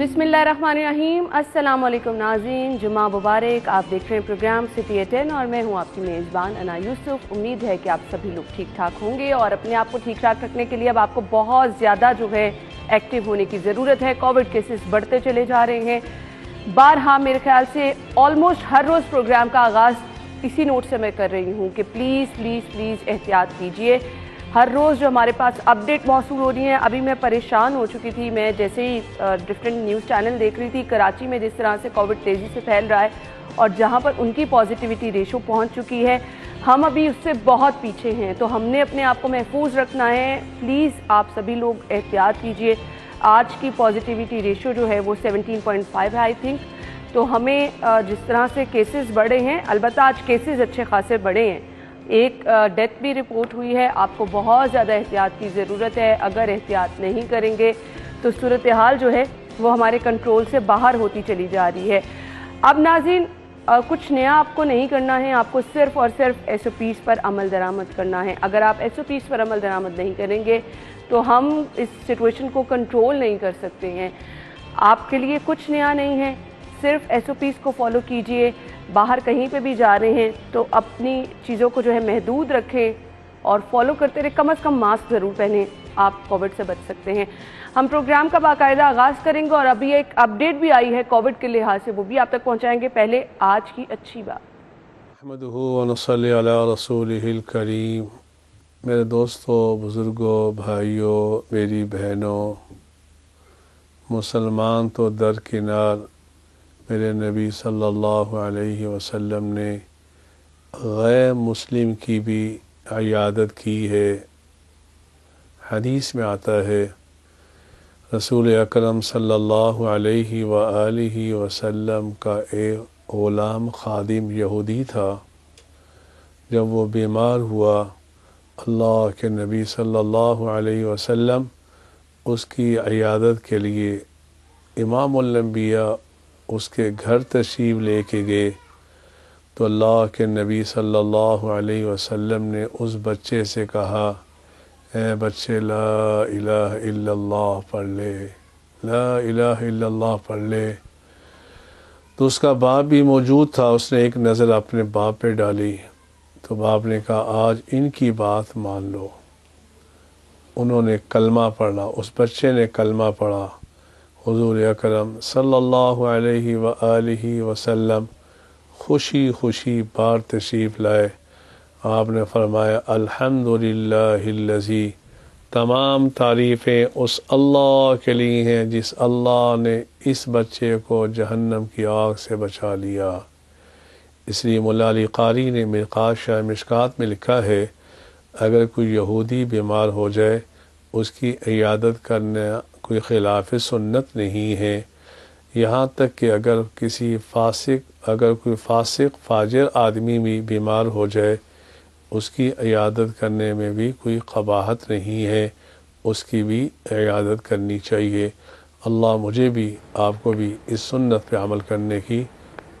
बिस्मिल्लाहिर्रहमानिर्रहीम। अस्सलाम वालेकुम नाज़रीन, जुमा मुबारक। आप देख रहे हैं प्रोग्राम सिटी एट 10 और मैं हूं आपकी मेज़बान अना यूसुफ। उम्मीद है कि आप सभी लोग ठीक ठाक होंगे और अपने आप को ठीक ठाक रखने के लिए अब आपको बहुत ज़्यादा जो है एक्टिव होने की ज़रूरत है। कोविड केसेस बढ़ते चले जा रहे हैं। बारहा मेरे ख्याल से ऑलमोस्ट हर रोज़ प्रोग्राम का आगाज़ इसी नोट से मैं कर रही हूँ कि प्लीज़ प्लीज़ प्लीज़ एहतियात कीजिए। हर रोज़ जो हमारे पास अपडेट मौसूल हो रही हैं, अभी मैं परेशान हो चुकी थी। मैं जैसे ही डिफरेंट न्यूज़ चैनल देख रही थी, कराची में जिस तरह से कोविड तेज़ी से फैल रहा है और जहां पर उनकी पॉजिटिविटी रेशो पहुंच चुकी है, हम अभी उससे बहुत पीछे हैं। तो हमने अपने आप को महफूज रखना है। प्लीज़ आप सभी लोग एहतियात कीजिए। आज की पॉजिटिविटी रेशो जो है वो 17.5 है आई थिंक। तो हमें जिस तरह से केसेस बढ़े हैं, अलबत्ता आज केसेस अच्छे खासे बढ़े हैं, एक डेथ भी रिपोर्ट हुई है। आपको बहुत ज़्यादा एहतियात की ज़रूरत है। अगर एहतियात नहीं करेंगे तो सूरत हाल जो है वो हमारे कंट्रोल से बाहर होती चली जा रही है। अब नाज़रीन, कुछ नया आपको नहीं करना है, आपको सिर्फ़ और सिर्फ SOPs पर अमल दरामद करना है। अगर आप SOPs पर अमल दरामद नहीं करेंगे तो हम इस सिचुएशन को कंट्रोल नहीं कर सकते हैं। आपके लिए कुछ नया नहीं है, सिर्फ SOPs को फॉलो कीजिए। बाहर कहीं पे भी जा रहे हैं तो अपनी चीज़ों को जो है महदूद रखें और फॉलो करते रहे। कम से कम मास्क ज़रूर पहनें, आप कोविड से बच सकते हैं। हम प्रोग्राम का बाकायदा आगाज़ करेंगे और अभी एक अपडेट भी आई है कोविड के लिहाज से, वो भी आप तक पहुंचाएंगे। पहले आज की अच्छी बात। अहमदुहु व नसल्ली अला रसूलिहिल करीम। मेरे दोस्तों, बुज़ुर्गों, भाइयों, मेरी बहनों, मुसलमान तो दरकिनार, मेरे नबी सल्लल्लाहु अलैहि वसल्लम ने गैर मुस्लिम की भी इयादत की है। हदीस में आता है, रसूल अकरम सल्लल्लाहु अलैहि व आलिहि वसल्लम का एक ग़ुलाम खादिम यहूदी था। जब वो बीमार हुआ, अल्लाह के नबी सल्लल्लाहु अलैहि वसल्लम उसकी इयादत के लिए इमामुल अंबिया उसके घर तशरीफ़ लेके गए तो अल्लाह के नबी सल्लल्लाहु अलैहि वसल्लम ने उस बच्चे से कहा, ए बच्चे, ला इलाहा इल्लल्लाह पढ़ ले, ला इलाहा इल्लल्लाह पढ़ ले। तो उसका बाप भी मौजूद था। उसने एक नज़र अपने बाप पे डाली तो बाप ने कहा, आज इनकी बात मान लो। उन्होंने कलमा पढ़ा, उस बच्चे ने कलमा पढ़ा। हुज़ूर अकरम सल्लल्लाहु अलैहि व आलिहि वसल्लम खुशी खुशी बाहर तशरीफ़ लाए। आपने फरमाया, अल्हम्दुलिल्लाहिल्लज़ी, तमाम तारीफ़ें उस अल्लाह के लिए हैं जिस अल्लाह ने इस बच्चे को जहन्नम की आग से बचा लिया। इसलिए मुल्ला अली कारी ने मिशकात में लिखा है, अगर कोई यहूदी बीमार हो जाए, उसकी इयादत करना कोई खिलाफ सुन्नत नहीं है। यहाँ तक कि अगर कोई फासिक फाजिर आदमी भी बीमार हो जाए, उसकी इयादत करने में भी कोई क़बाहत नहीं है, उसकी भी इयादत करनी चाहिए। अल्लाह मुझे भी आपको भी इस सुन्नत पे अमल करने की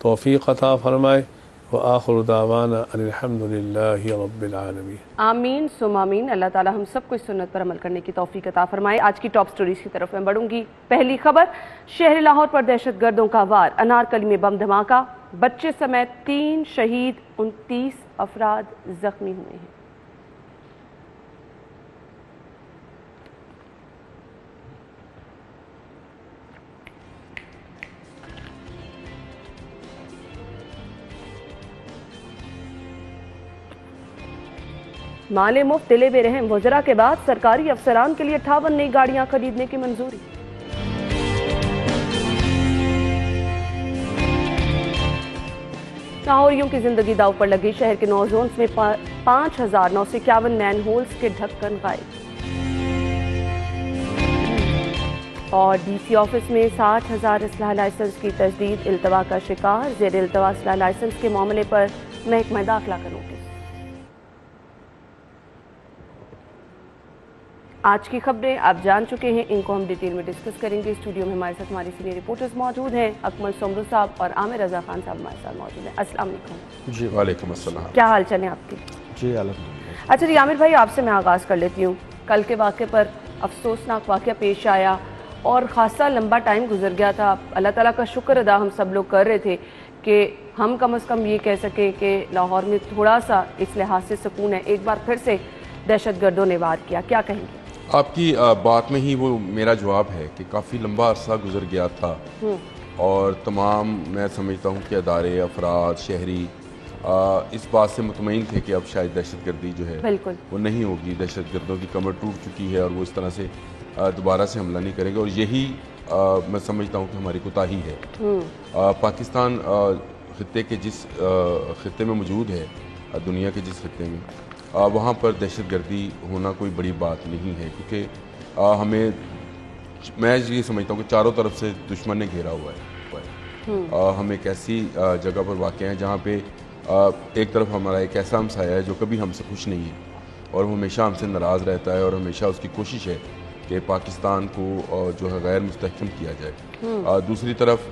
तौफ़ीक़ अता फ़रमाए। व आखिरु दावाना अनिल हम्दुलिल्लाहि रब्बिल आलमीन। आमीन सुम आमीन। अल्लाह ताला हम सबको इस सुन्नत पर अमल करने की तौफीक अता फरमाए। आज की टॉप स्टोरीज की तरफ मैं बढ़ूंगी। पहली खबर, शहर लाहौर पर दहशतगर्दों का वार, अनारकली में बम धमाका, बच्चे समेत 3 शहीद, 29 अफराद जख्मी हुए हैं। माले मुफ्त दिले बेरहम, वज़रा के बाद सरकारी अफसरान के लिए 58 नई गाड़ियां खरीदने की मंजूरी। लाहौरियों की जिंदगी दाव पर लगी, शहर के 9 जोन्स में 5,951 मैन होल्स के ढक्कन गायब। और DC ऑफिस में 60,000 असलहा लाइसेंस की तजदीद, इल्तवा का शिकार, जेर इल्तवा असलहा लाइसेंस के मामले पर महकमा दाखिला का नोटिस। आज की खबरें आप जान चुके हैं, इनको हम डिटेल में डिस्कस करेंगे। स्टूडियो में हमारे साथ हमारी सीनियर रिपोर्टर्स मौजूद हैं, अकमल सोमरू साहब और आमिर रजा खान साहब हमारे साथ मौजूद हैं। अस्सलाम वालेकुम। जी वालेकुम अस्सलाम। क्या हाल चाल है आपके? जी अल्हम्दुलिल्लाह। अच्छा जी, आमिर भाई आपसे मैं आगाज़ कर लेती हूँ। कल के वाक़े पर अफसोसनाक वाक़या पेश आया और ख़ासा लंबा टाइम गुजर गया था। अल्लाह ताला का शुक्र अदा हम सब लोग कर रहे थे कि हम कम से कम ये कह सकें कि लाहौर में थोड़ा सा इस लिहाज से सुकून है। एक बार फिर से दहशतगर्दों ने वार किया, क्या कहेंगे? आपकी बात में ही वो मेरा जवाब है कि काफ़ी लंबा अरसा गुजर गया था और तमाम मैं समझता हूँ कि अदारे, अफराद, शहरी इस बात से मुतमईन थे कि अब शायद दहशतगर्दी जो है बिल्कुल वो नहीं होगी, दहशतगर्दों की कमर टूट चुकी है और वो इस तरह से दोबारा से हमला नहीं करेंगे। और यही मैं समझता हूँ कि हमारी कोताही है। पाकिस्तान खित्ते के जिस खित्ते में मौजूद है, दुनिया के जिस खित्ते में, वहाँ पर दहशतगर्दी होना कोई बड़ी बात नहीं है, क्योंकि मैं ये समझता हूँ कि चारों तरफ से दुश्मन ने घेरा हुआ है। हम एक ऐसी जगह पर वाक़ हैं जहाँ पे एक तरफ हमारा एक ऐसा हमसाया है जो कभी हमसे खुश नहीं है और वो हमेशा हमसे नाराज़ रहता है और हमेशा उसकी कोशिश है कि पाकिस्तान को जो है गैर मुस्तहकम किया जाए। दूसरी तरफ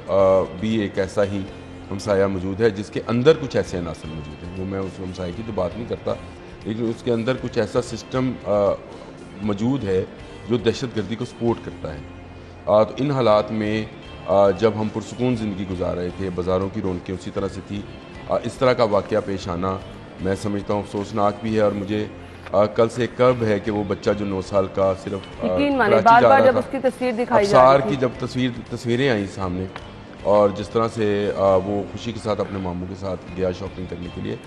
भी एक ऐसा ही हमसाया मौजूद है जिसके अंदर कुछ ऐसे अनासर मौजूद हैं। वो मैं उस हमसाए की तो बात नहीं करता, लेकिन उसके अंदर कुछ ऐसा सिस्टम मौजूद है जो दहशतगर्दी को सपोर्ट करता है। तो इन हालात में जब हम पुरसुकून ज़िंदगी गुजार रहे थे, बाज़ारों की रौनकें उसी तरह से थी, इस तरह का वाक़या पेश आना मैं समझता हूँ अफसोसनाक भी है। और मुझे कल से कर्ब है कि वो बच्चा जो 9 साल का सिर्फ बार-बार जब उसकी तस्वीर दिखाई जा रही थी, की जब तस्वीरें आई सामने और जिस तरह से वो खुशी के साथ अपने मामू के साथ गया शॉपिंग करने के लिए,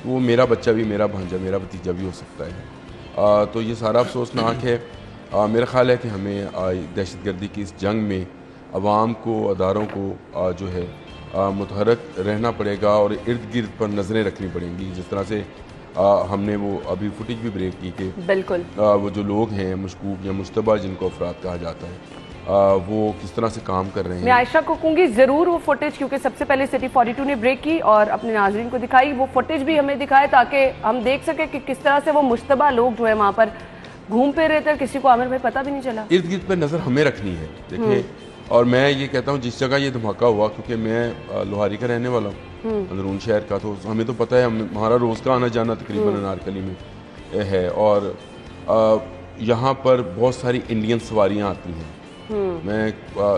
वो मेरा बच्चा भी, मेरा भांजा, मेरा भतीजा भी हो सकता है। तो ये सारा अफसोसनाक है। मेरा ख्याल है कि हमें दहशतगर्दी की इस जंग में अवाम को, अदारों को जो है मुतहरक रहना पड़ेगा और इर्द गिर्द पर नज़रें रखनी पड़ेंगी। जिस तरह से हमने वो अभी फुटेज भी ब्रेक की कि बिल्कुल वो जो लोग हैं मशकूक या मुश्तबा जिनको अफराद कहा जाता है, वो किस तरह से काम कर रहे हैं। मैं आयशा को कहूँगी ज़रूर वो फुटेज, क्योंकि सबसे पहले सिटी 42 ने ब्रेक की और अपने नाज़रीन को दिखाई, वो फुटेज भी हमें दिखाए ताकि हम देख सके कि किस तरह से वो मुश्तबा लोग जो है वहाँ पर घूम फिर रहे थे, किसी को आमिर भाई पता भी नहीं चला। इर्द गिर्द पर नज़र हमें रखनी है। देखिए, और मैं ये कहता हूँ जिस जगह ये धमाका हुआ, क्योंकि मैं लोहारी का रहने वाला हूँ, अंदरून शहर का, तो हमें तो पता है, हमारा रोज़ का आना जाना तकरीबन अनारकली में है और यहाँ पर बहुत सारी इंडियन सवारियाँ आती हैं। मैं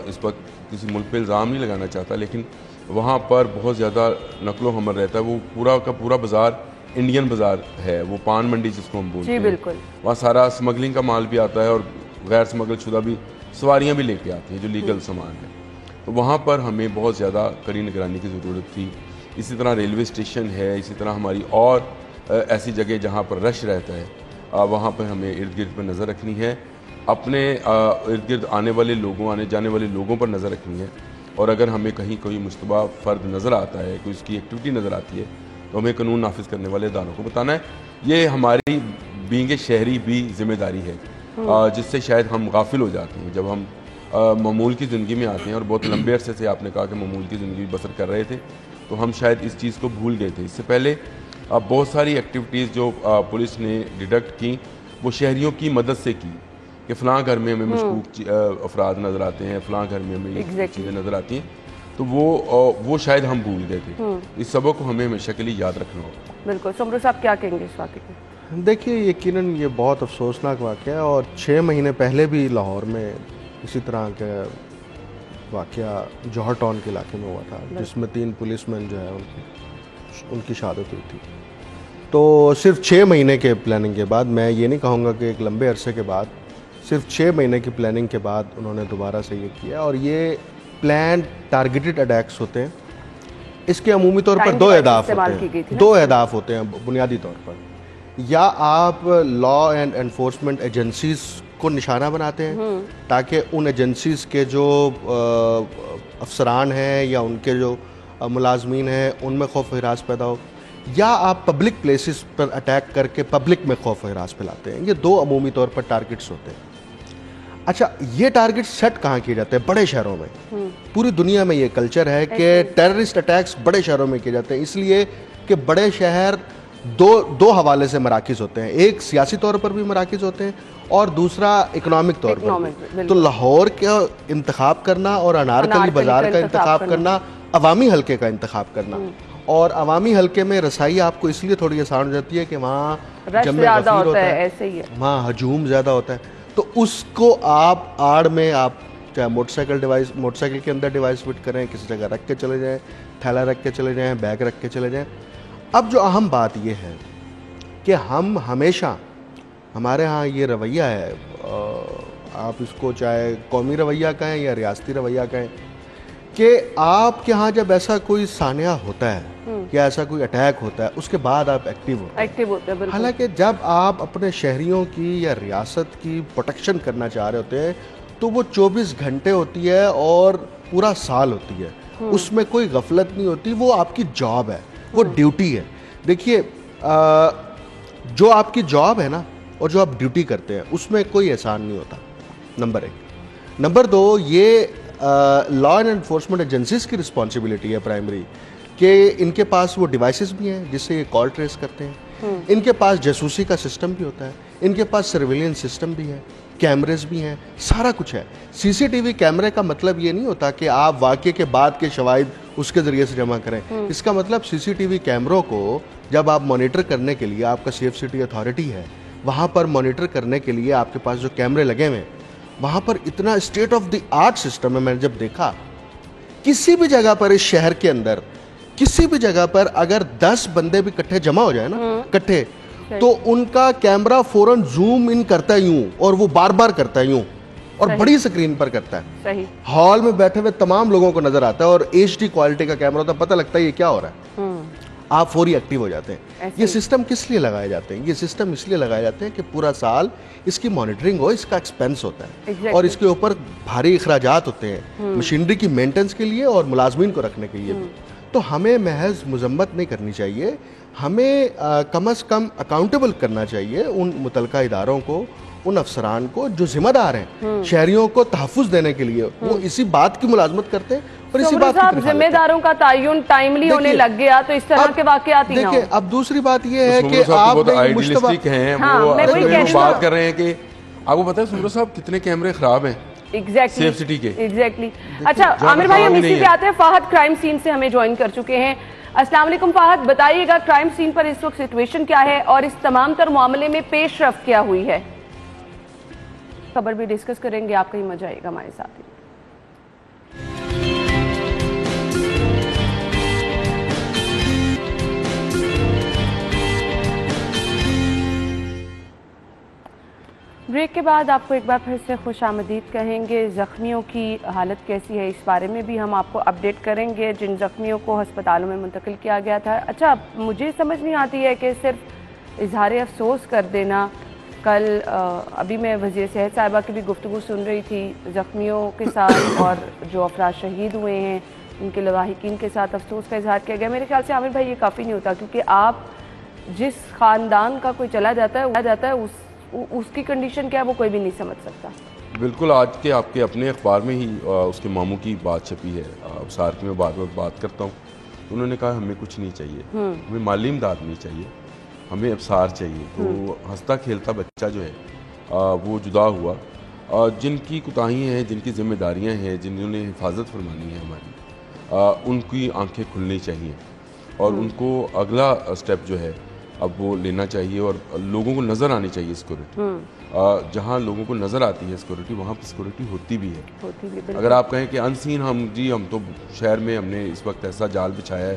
इस पर किसी मुल्क पे इल्ज़ाम नहीं लगाना चाहता, लेकिन वहाँ पर बहुत ज़्यादा नकलो हमल रहता है। वो पूरा का पूरा बाज़ार इंडियन बाज़ार है, वो पान मंडी जिसको हम बोलते हैं। बिल्कुल, वहाँ सारा स्मगलिंग का माल भी आता है और गैर स्मगल शुदा भी सवारियाँ भी लेके आती हैं जो लीगल सामान है। तो वहाँ पर हमें बहुत ज़्यादा कड़ी निगरानी की ज़रूरत थी। इसी तरह रेलवे स्टेशन है, इसी तरह हमारी और ऐसी जगह जहाँ पर रश रहता है, वहाँ पर हमें इर्द गिर्द पर नज़र रखनी है। अपने इर्द गिर्द आने वाले लोगों, आने जाने वाले लोगों पर नज़र रखनी है। और अगर हमें कहीं कोई मुश्तबा फ़र्द नज़र आता है, कोई उसकी एक्टिविटी नज़र आती है, तो हमें कानून नाफिज करने वाले इदारों को बताना है। ये हमारी बीइंग शहरी भी जिम्मेदारी है, जिससे शायद हम गाफिल हो जाते हैं जब हम मामूल की ज़िंदगी में आते हैं। और बहुत लंबे अरसे से आपने कहा कि मामूल की ज़िंदगी बसर कर रहे थे, तो हम शायद इस चीज़ को भूल गए थे। इससे पहले बहुत सारी एक्टिविटीज़ जो पुलिस ने डिडक्ट की, वो शहरियों की मदद से की कि फ़लाँ घर में हमें मशकूक अफराद नज़र आते हैं, फ़लाँ घर में हमें ये चीज़ें नज़र आती हैं, तो वो शायद हम भूल गए थे। इस सबक को हमें हमेशा के लिए याद रखना होगा। बिल्कुल। समरू साहब क्या कहेंगे इस वाक़े में? देखिए, यकीनन ये बहुत अफसोसनाक वाक़या है और 6 महीने पहले भी लाहौर में इसी तरह का वाक़या जौहर टाउन के इलाके में हुआ था, जिसमें 3 पुलिसमैन जो है उनकी शहादत हुई थी। तो सिर्फ 6 महीने के प्लानिंग के बाद, मैं ये नहीं कहूँगा कि एक लंबे अरसे के बाद, सिर्फ 6 महीने की प्लानिंग के बाद उन्होंने दोबारा से ये किया। और ये प्लान टारगेटेड अटैक्स होते हैं। इसके अमूमी तौर पर 2 अहदाफ होते हैं, 2 अहदाफ होते हैं बुनियादी तौर पर। या आप लॉ एंड एनफोर्समेंट एजेंसीज को निशाना बनाते हैं ताकि उन एजेंसीज के जो अफसरान हैं या उनके जो मुलाजमीन हैं उनमें खौफ हिरास पैदा हो, या आप पब्लिक प्लेसेस पर अटैक करके पब्लिक में खौफ हिरास फैलाते हैं। ये 2 अमूमी तौर पर टारगेट्स होते हैं। अच्छा, ये टारगेट सेट कहाँ किए जाते हैं? बड़े शहरों में। पूरी दुनिया में ये कल्चर है कि टेररिस्ट अटैक्स बड़े शहरों में किए जाते हैं, इसलिए कि बड़े शहर दो हवाले से मराकिज़ होते हैं। एक सियासी तौर पर भी मराकिज़ होते हैं और दूसरा इकोनॉमिक तौर पर। तो लाहौर का इंतखाब करना और अनारकली बाजार का इंतखाब करना, अवामी हल्के का इंतखाब करना, और अवामी हल्के में रसाई आपको इसलिए थोड़ी आसान हो जाती है कि वहाँ जमे गफीर होता है, वहाँ हजूम ज़्यादा होता है। तो उसको आप आड़ में आप चाहे मोटरसाइकिल के अंदर डिवाइस फिट करें, किसी जगह रख के चले जाएं, थैला रख के चले जाएं, बैग रख के चले जाएं। अब जो अहम बात ये है कि हम हमेशा, हमारे यहाँ ये रवैया है, आप इसको चाहे कौमी रवैया कहें या रियासती रवैया कहें, कि आपके यहाँ जब ऐसा कोई सानिया होता है या ऐसा कोई अटैक होता है उसके बाद आप एक्टिव होते हैं। हालांकि जब आप अपने शहरियों की या रियासत की प्रोटेक्शन करना चाह रहे होते हैं तो वो 24 घंटे होती है और पूरा साल होती है, उसमें कोई गफलत नहीं होती, वो आपकी जॉब है, वो ड्यूटी है। देखिए जो आपकी जॉब है ना और जो आप ड्यूटी करते हैं उसमें कोई एहसान नहीं होता, नंबर 1। नंबर 2, ये लॉ एंड एनफोर्समेंट एजेंसीज की रिस्पॉन्सिबिलिटी है प्राइमरी, कि इनके पास वो डिवाइसेस भी हैं जिससे ये कॉल ट्रेस करते हैं, इनके पास जासूसी का सिस्टम भी होता है, इनके पास सर्विलेंस सिस्टम भी है, कैमरेज भी हैं, सारा कुछ है। सीसीटीवी कैमरे का मतलब ये नहीं होता कि आप वाक़े के बाद के शवाहिद उसके ज़रिए से जमा करें। इसका मतलब सीसीटीवी कैमरों को जब आप मॉनिटर करने के लिए, आपका सेफ सिटी अथॉरिटी है, वहाँ पर मॉनिटर करने के लिए आपके पास जो कैमरे लगे हुए हैं, वहाँ पर इतना state of the art system है। मैंने जब देखा किसी भी जगह पर, इस शहर के अंदर किसी भी जगह पर अगर 10 बंदे भी इकट्ठे जमा हो जाए ना, इकट्ठे, तो उनका कैमरा फौरन जूम इन करता है यूं, और वो बार बार करता है यूं, और बड़ी स्क्रीन पर करता है। सही। हॉल में बैठे हुए तमाम लोगों को नजर आता है, और HD क्वालिटी का कैमरा होता है, पता लगता है ये क्या हो रहा है, आप फौरी एक्टिव हो जाते हैं। ये सिस्टम किस लिए लगाए जाते हैं? ये सिस्टम इसलिए लगाए जाते हैं कि पूरा साल इसकी मॉनिटरिंग हो, इसका एक्सपेंस होता है और इसके ऊपर भारी अखराजात होते हैं मशीनरी की मेंटेनेंस के लिए और मुलाजमीन को रखने के लिए भी। तो हमें महज मजम्मत नहीं करनी चाहिए, हमें कम से कम अकाउंटेबल करना चाहिए उन मुतलका इदारों को, उन अफसरान को जो जिम्मेदार हैं शहरियों को तहफ़्फ़ुज़ देने के लिए। वो इसी बात की मुलाजमत करते हैं और इसी बात की जिम्मेदारों का तयन टाइमली होने लग गया तो इस तरह के वाकयात ही ना हो। देखिए, अब दूसरी बात ये है कि आप आइडियलिस्टिक हैं, वो बात कर रहे हैं कि आपको पता है सुमरो साहब कितने कैमरे खराब हैं सेफ सिटी के। एग्जैक्टली। अच्छा आमिर भाई, हम इसी पे आते हैं। फाहद क्राइम सीन से हमें ज्वाइन कर चुके हैं। अस्सलाम वालेकुम फाहद, बताइएगा क्राइम सीन पर इस वक्त सिचुएशन क्या है और इस तमाम तर मामले में पेशरफ्त क्या हुई है? खबर भी डिस्कस करेंगे, आपका ही मजा आएगा हमारे साथ ही। ब्रेक के बाद आपको एक बार फिर से खुशामदीद कहेंगे। ज़ख्मियों की हालत कैसी है इस बारे में भी हम आपको अपडेट करेंगे, जिन ज़ख्मियों को अस्पतालों में मुंतकिल किया गया था। अच्छा, मुझे समझ नहीं आती है कि सिर्फ इजहार अफसोस कर देना। कल अभी मैं वज़ीर सेहत साहिबा की भी गुफ्तगू सुन रही थी ज़ख्मियों के साथ, और जो अफराद शहीद हुए हैं उनके लवाहिकीन के साथ अफसोस का इजहार किया गया। मेरे ख्याल से आमिर भाई ये काफ़ी नहीं होता, क्योंकि आप जिस ख़ानदान का कोई चला जाता है उसकी कंडीशन क्या है वो कोई भी नहीं समझ सकता। बिल्कुल, आज के आपके अपने अखबार में ही उसके मामू की बात छपी है। अबसार की मैं बात करता हूँ, उन्होंने कहा हमें कुछ नहीं चाहिए, हमें माली इमदाद नहीं चाहिए, हमें अबसार चाहिए। तो हंसता खेलता बच्चा जो है वो जुदा हुआ, जिनकी कोताहियाँ हैं, जिनकी जिम्मेदारियाँ हैं, जिन्होंने हिफाजत फरमानी है हमारी, उनकी आंखें खुलनी चाहिए और उनको अगला स्टेप जो है अब वो लेना चाहिए और लोगों को नज़र आनी चाहिए सिक्योरिटी। जहाँ लोगों को नज़र आती है सिक्योरिटी, वहाँ पर सिक्योरिटी होती भी है। अगर आप कहें कि अनसीन हम तो शहर में हमने इस वक्त ऐसा जाल बिछाया है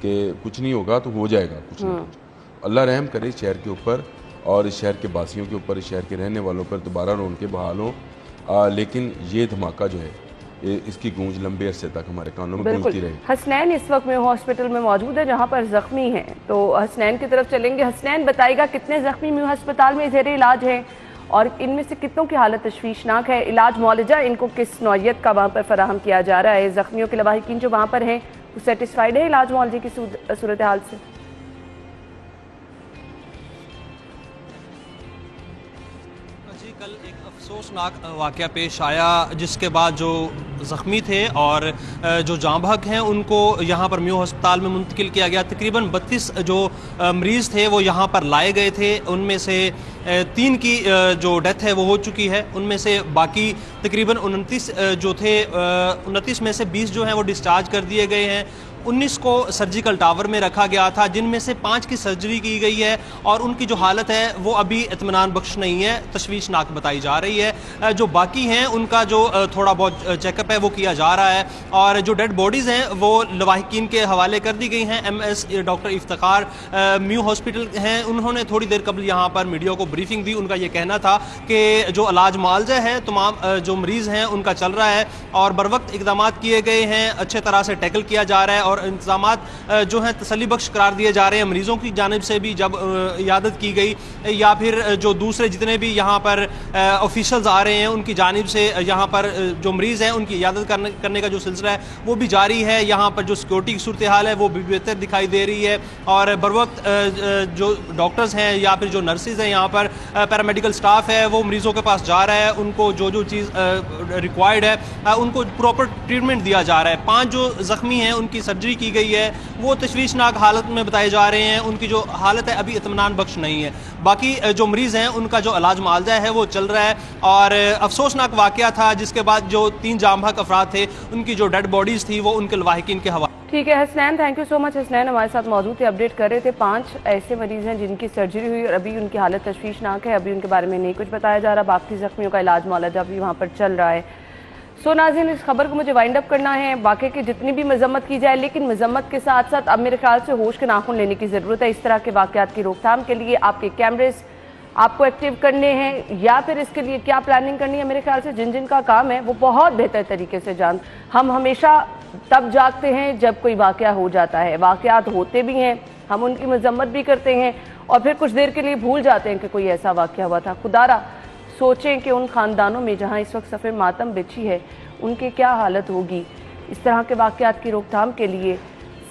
कि कुछ नहीं होगा, तो हो जाएगा कुछ नहीं कुछ। अल्लाह रहम करे इस शहर के ऊपर और इस शहर के बासियों के ऊपर, इस शहर के रहने वालों पर दोबारा रौनकें बहाल हों। लेकिन ये धमाका जो है इसकी गूंज लंबे अरसे तक हमारे कानों में गूंजती रही। हसनैन इस वक्त में हॉस्पिटल में मौजूद है जहां पर जख्मी हैं, तो हसनैन की तरफ चलेंगे। हसनैन, बताइएगा कितने जख्मी में अस्पताल में ज़ेरे इलाज हैं और इनमें से कितनों की हालत तशवीशनाक है? इलाज मुआलजा इनको किस नौयत का वहाँ पर फराहम किया जा रहा है? जख्मियों के लवाहिकीन जो वहाँ पर हैं वो सेटिस्फाइड है इलाज मुआलजे की सूरत हाल से? कल एक अफसोसनाक वाक़या पेश आया जिसके बाद जो ज़ख्मी थे और जो जाँ बहक हैं उनको यहाँ पर म्यू अस्पताल में मुंतकिल किया गया। तकरीबन 32 जो मरीज़ थे वो यहाँ पर लाए गए थे, उनमें से 3 की जो डेथ है वो हो चुकी है। उनमें से बाकी तकरीबन 29 जो थे, 29 में से 20 जो हैं वो डिस्चार्ज कर दिए गए हैं 19 को सर्जिकल टावर में रखा गया था, जिनमें से 5 की सर्जरी की गई है और उनकी जो हालत है वो अभी इत्मीनान बख्श नहीं है, तशवीशनाक बताई जा रही है। जो बाकी हैं उनका जो थोड़ा बहुत चेकअप है वो किया जा रहा है और जो डेड बॉडीज़ हैं वो लवाहिकीन के हवाले कर दी गई हैं। MS doctor Iftikhar mu hospital हैं, उन्होंने थोड़ी देर कबल यहाँ पर मीडिया को ब्रीफिंग दी। उनका ये कहना था कि जो इलाज मुआवजा है तमाम जो मरीज़ हैं उनका चल रहा है और बर वक्त इकदाम किए गए हैं, अच्छे तरह से टैकल किया जा रहा है और इंतजाम जो हैं तसल्ली बख्श करार दिए जा रहे हैं। मरीज़ों की जानिब से भी जब इयादत की गई या फिर जो दूसरे जितने भी यहाँ पर ऑफिशल्स आ रहे हैं उनकी जानिब से यहाँ पर जो मरीज़ हैं उनकी इयादत करने का जो सिलसिला है वो भी जारी है। यहाँ पर जो सिक्योरिटी की सूरत हाल है वो भी बेहतर दिखाई दे रही है और बर वक्त जो डॉक्टर्स हैं या फिर जो नर्सेज हैं, यहाँ पर पैरामेडिकल स्टाफ है, वो मरीज़ों के पास जा रहा है, उनको जो जो चीज़ रिक्वायर्ड है उनको प्रॉपर ट्रीटमेंट दिया जा रहा है। 5 जो ज़ख्मी हैं उनकी सर्जरी की गई है, वो तशवीशनाक हालत में बताए जा रहे हैं, उनकी जो हालत है अभी इत्मीनान बख्श नहीं है। बाकी जो मरीज़ हैं उनका जो इलाज मुआवजा है वो चल रहा है और अफसोसनाक वाक़या था जिसके बाद जो 3 जामबहक अफराद थे उनकी जो डेड बॉडीज़ थी वो उनके लवाहिकीन के हवाले। ठीक है Hasnain, thank you so much. Hasnain हमारे साथ मौजूद थे, अपडेट कर रहे थे। 5 ऐसे मरीज़ हैं जिनकी सर्जरी हुई और अभी उनकी हालत तशवीशनाक है, अभी उनके बारे में नहीं कुछ बताया जा रहा। बाकी ज़ख्मियों का इलाज मुआवजा भी वहाँ पर चल रहा है। सो नाज़रीन, इस खबर को मुझे वाइंड अप करना है। वाक़े की जितनी भी मजम्मत की जाए, लेकिन मजम्मत के साथ साथ अब मेरे ख्याल से होश के नाखून लेने की ज़रूरत है। इस तरह के वाक़यात की रोकथाम के लिए आपके कैमरेज आपको एक्टिव करने हैं या फिर इसके लिए क्या प्लानिंग करनी है, मेरे ख्याल से जिन जिन का काम है वो बहुत बेहतर तरीके से हम हमेशा तब जागते हैं जब कोई वाक़या हो जाता है। वाक़यात होते भी हैं, हम उनकी मजम्मत भी करते हैं और फिर कुछ देर के लिए भूल जाते हैं कि कोई ऐसा वाक़या हुआ था। खुदारा सोचें कि उन ख़ानदानों में जहाँ इस वक्त सफ़े मातम बिछी है उनकी क्या हालत होगी। इस तरह के वाक़यात की रोकथाम के लिए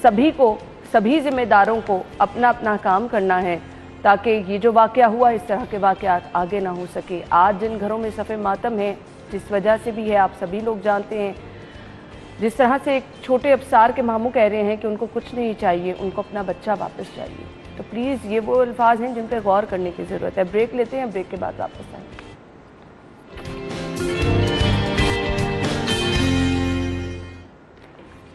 सभी ज़िम्मेदारों को अपना अपना काम करना है ताकि ये जो वाक़या हुआ इस तरह के वाक़यात आगे ना हो सके। आज जिन घरों में सफ़े मातम है, जिस वजह से भी है आप सभी लोग जानते हैं, जिस तरह से एक छोटे अफसार के मामू कह रहे हैं कि उनको कुछ नहीं चाहिए, उनको अपना बच्चा वापस चाहिए, तो प्लीज़ ये वो अल्फाज हैं जिन पर गौर करने की ज़रूरत है। ब्रेक लेते हैं, ब्रेक के बाद वापस आएंगे।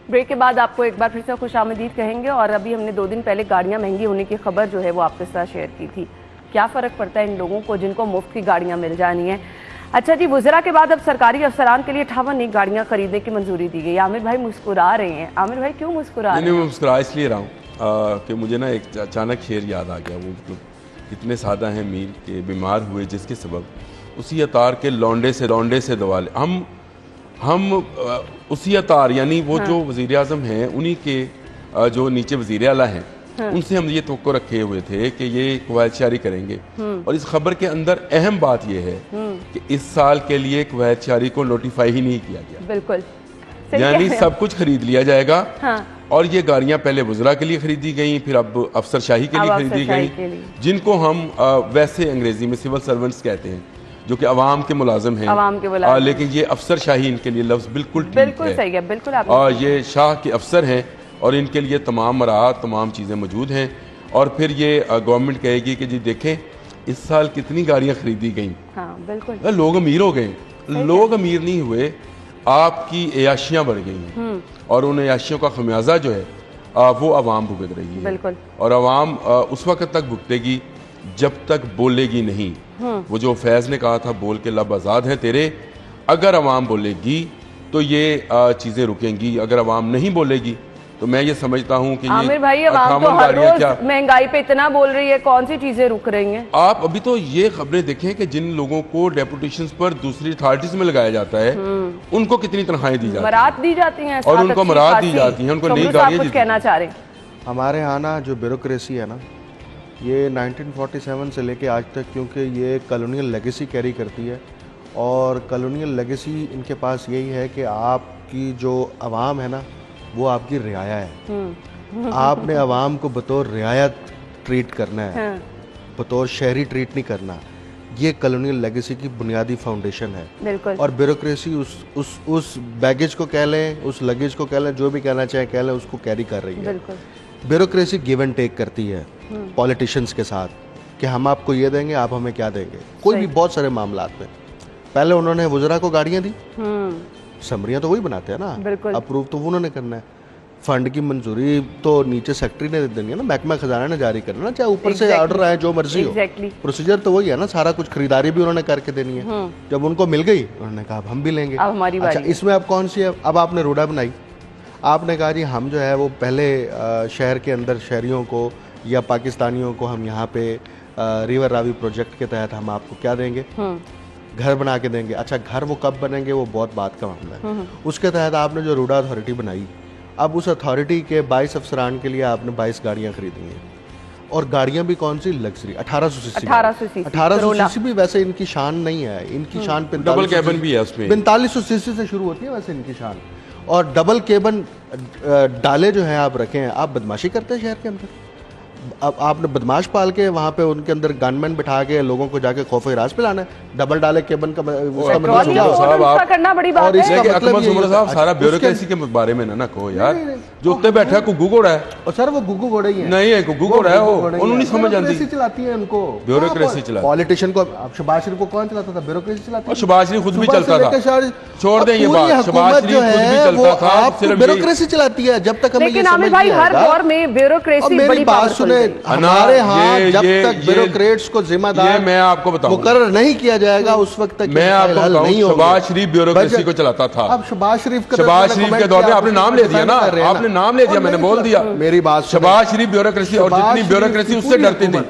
ब्रेक के बाद आपको एक बार फिर से खुशामदीद कहेंगे और अभी हमने 2 दिन पहले गाड़ियां महंगी होने की खबर जो है वो आपके साथ शेयर की थी। क्या फ़र्क पड़ता है इन लोगों को जिनको मुफ्त की गाड़ियां मिल जानी है। अच्छा जी, वज़रा के बाद अब सरकारी अफसरान के लिए 58 नई गाड़ियां खरीदने की मंजूरी दी गई। आमिर भाई मुस्कुरा रहे हैं। आमिर भाई क्यों मुस्कुरा रहे हैं? मैं मुस्कुरा इसलिए रहा हूँ कि मुझे ना एक अचानक शेर याद आ गया। वो मतलब इतने सादा हैं मीर के बीमार हुए जिसके सबब उसी अतार के लौंडे से दवाले हम उसी अतार यानी वो जो वज़ीर आज़म हैं उन्हीं के जो नीचे वज़ीर आला हैं उनसे हम ये तवक्को रखे हुए थे कि ये कवायद शारी करेंगे। और इस खबर के अंदर अहम बात यह है कि इस साल के लिए कवायद शारी को नोटिफाई ही नहीं किया गया। बिल्कुल, यानी सब कुछ खरीद लिया जाएगा। और ये गाड़ियां पहले वज़रा के लिए खरीदी गई, फिर अब अफसरशाही के लिए खरीदी गई, जिनको हम वैसे अंग्रेजी में सिविल सर्वेंट्स कहते हैं, जो कि अवाम के मुलाजिम हैं। लेकिन ये अफसरशाही इनके लिए लफ्ज़ बिल्कुल सही है। बिल्कुल और ये शाह के अफसर हैं और इनके लिए तमाम मराहत तमाम चीज़ें मौजूद हैं। और फिर ये गवर्नमेंट कहेगी कि जी देखें इस साल कितनी गाड़ियाँ खरीदी गई। बिल्कुल लोग अमीर हो गए। लोग अमीर नहीं हुए, आपकी अयाशियाँ बढ़ गई हैं और उन अयाशियों का खमियाजा जो है वो अवाम भुगत रही है। और अवाम उस वक्त तक भुगतेगी जब तक बोलेगी नहीं। वो जो फैज़ ने कहा था, बोल के लब आज़ाद है तेरे, अगर अवाम बोलेगी तो ये चीज़ें रुकेंगी, अगर अवाम नहीं बोलेगी तो मैं ये समझता हूँ कि आमिर भाई अवाम तो हर रोज महंगाई पे इतना बोल रही है, कौन सी चीजें रुक रही हैं? आप अभी तो ये खबरें देखें कि जिन लोगों को डेपुटेशंस पर दूसरी अथॉरिटीज में लगाया जाता है उनको कितनी तनख्वाहें दी जाती हैं, मराद दी जाती हैं और उनको मराद दी जाती हैं, उनको नई गाड़ियां कुछ कहना चाह रहे हैं। हमारे यहाँ ना जो ब्यूरोक्रेसी है ना, ये 1947 से लेके आज तक, क्योंकि ये कॉलोनियल लेगेसी कैरी करती है और कॉलोनियल लेगेसी इनके पास यही है कि आपकी जो अवाम है ना वो आपकी रियाया है। आपने अवाम को बतौर रियायत ट्रीट करना है, बतौर शहरी ट्रीट नहीं करना। ये कॉलोनियल लेगेसी की बुनियादी फाउंडेशन है। और ब्यूरोक्रेसी उस बैगेज को कह लें, उस लगेज को कह लें, जो भी कहना चाहे कह लें, उसको कैरी कर रही है। ब्यूरोक्रेसी गिव एंड टेक करती है पॉलिटिशियंस के साथ कि हम आपको ये देंगे, आप हमें क्या देंगे। कोई भी बहुत सारे मामलात में पहले उन्होंने वज़रा को गाड़ियाँ दी, समरियाँ तो वही बनाते हैं ना, अप्रूव तो उन्होंने करना है। फंड की मंजूरी तो नीचे सेक्रेटरी ने दे देनी है ना, महकमा खजाना ने जारी करना, चाहे ऊपर से ऑर्डर आए जो मर्जी हो। प्रोसीजर तो वही है ना, सारा कुछ खरीदारी भी उन्होंने करके देनी है। जब उनको मिल गई उन्होंने कहा अब हम भी लेंगे। अब हमारी बारी। अच्छा, इसमें अब कौन सी है? अब आपने रोडा बनाई, आपने कहा जी हम जो है वो पहले शहर के अंदर शहरियों को या पाकिस्तानियों को हम यहाँ पे रिवर रावी प्रोजेक्ट के तहत हम आपको क्या देंगे, घर बना के देंगे। अच्छा, घर वो कब बनेंगे वो बहुत बात का मामला है। उसके तहत आपने जो रोडा अथॉरिटी बनाई, अब उस अथॉरिटी के 22 अफसरान के लिए आपने 22 गाड़ियाँ खरीदी हैं, और गाड़ियाँ भी कौन सी? Luxury 1800 CC. 1800 सीसी भी वैसे इनकी शान नहीं है, इनकी शान डबल केबन भी है उसमें, 4500 सीसी से शुरू होती है वैसे इनकी शान। और डबल केबन डाले जो हैं आप रखे हैं, आप बदमाशी करते हैं शहर के अंदर। अब आपने बदमाश पाल के वहाँ पे उनके अंदर गनमैन बिठा के लोगों को जाके खौफ हिरास पे लाना है। डबल डाले केबन का उसका मतलब करना बड़ी बात और इसका मतलब साहब सारा ब्यूरोक्रेसी के बारे में ना कहो यार, जो उत्ते बैठा को गुगु रहा है। और सर वो गुगु घोड़े ही है। नहीं है, गुगु रहा है वो, उन्होंने नहीं समझ आती। चलाती है उनको ब्यूरोक्रेसी चलाती। पॉलिटिशियन को शहबाज शरीफ को कौन चलाता था? ब्यूरोक्रेसी चलाती है। शहबाज शरीफ खुद भी चलता था, छोड़ दें ये बात, शहबाज शरीफ खुद भी चलता था, सिर्फ ब्यूरोक्रेसी चलाती है। जब तक हमें लेकिन आमिर भाई हर दौर में ब्यूरोक्रेसी बड़ी बात सुने, हमारे यहाँ जब तक ब्यूरोक्रेट्स को जिम्मेदार मैं आपको बताऊं मुकर्रर नहीं किया जाएगा उस वक्त तक मैं आपको बताऊं, शहबाज शरीफ ब्यूरोक्रेसी को चलाता था। अब शहबाज शरीफ के दौर में आपने नाम ले दिया ना, आपने नाम ले दिया, मैंने बोल दिया। मेरी बात, शहबाज शरीफ ब्यूरोक्रेसी, और जितनी ब्यूरोक्रेसी उससे डरती थी,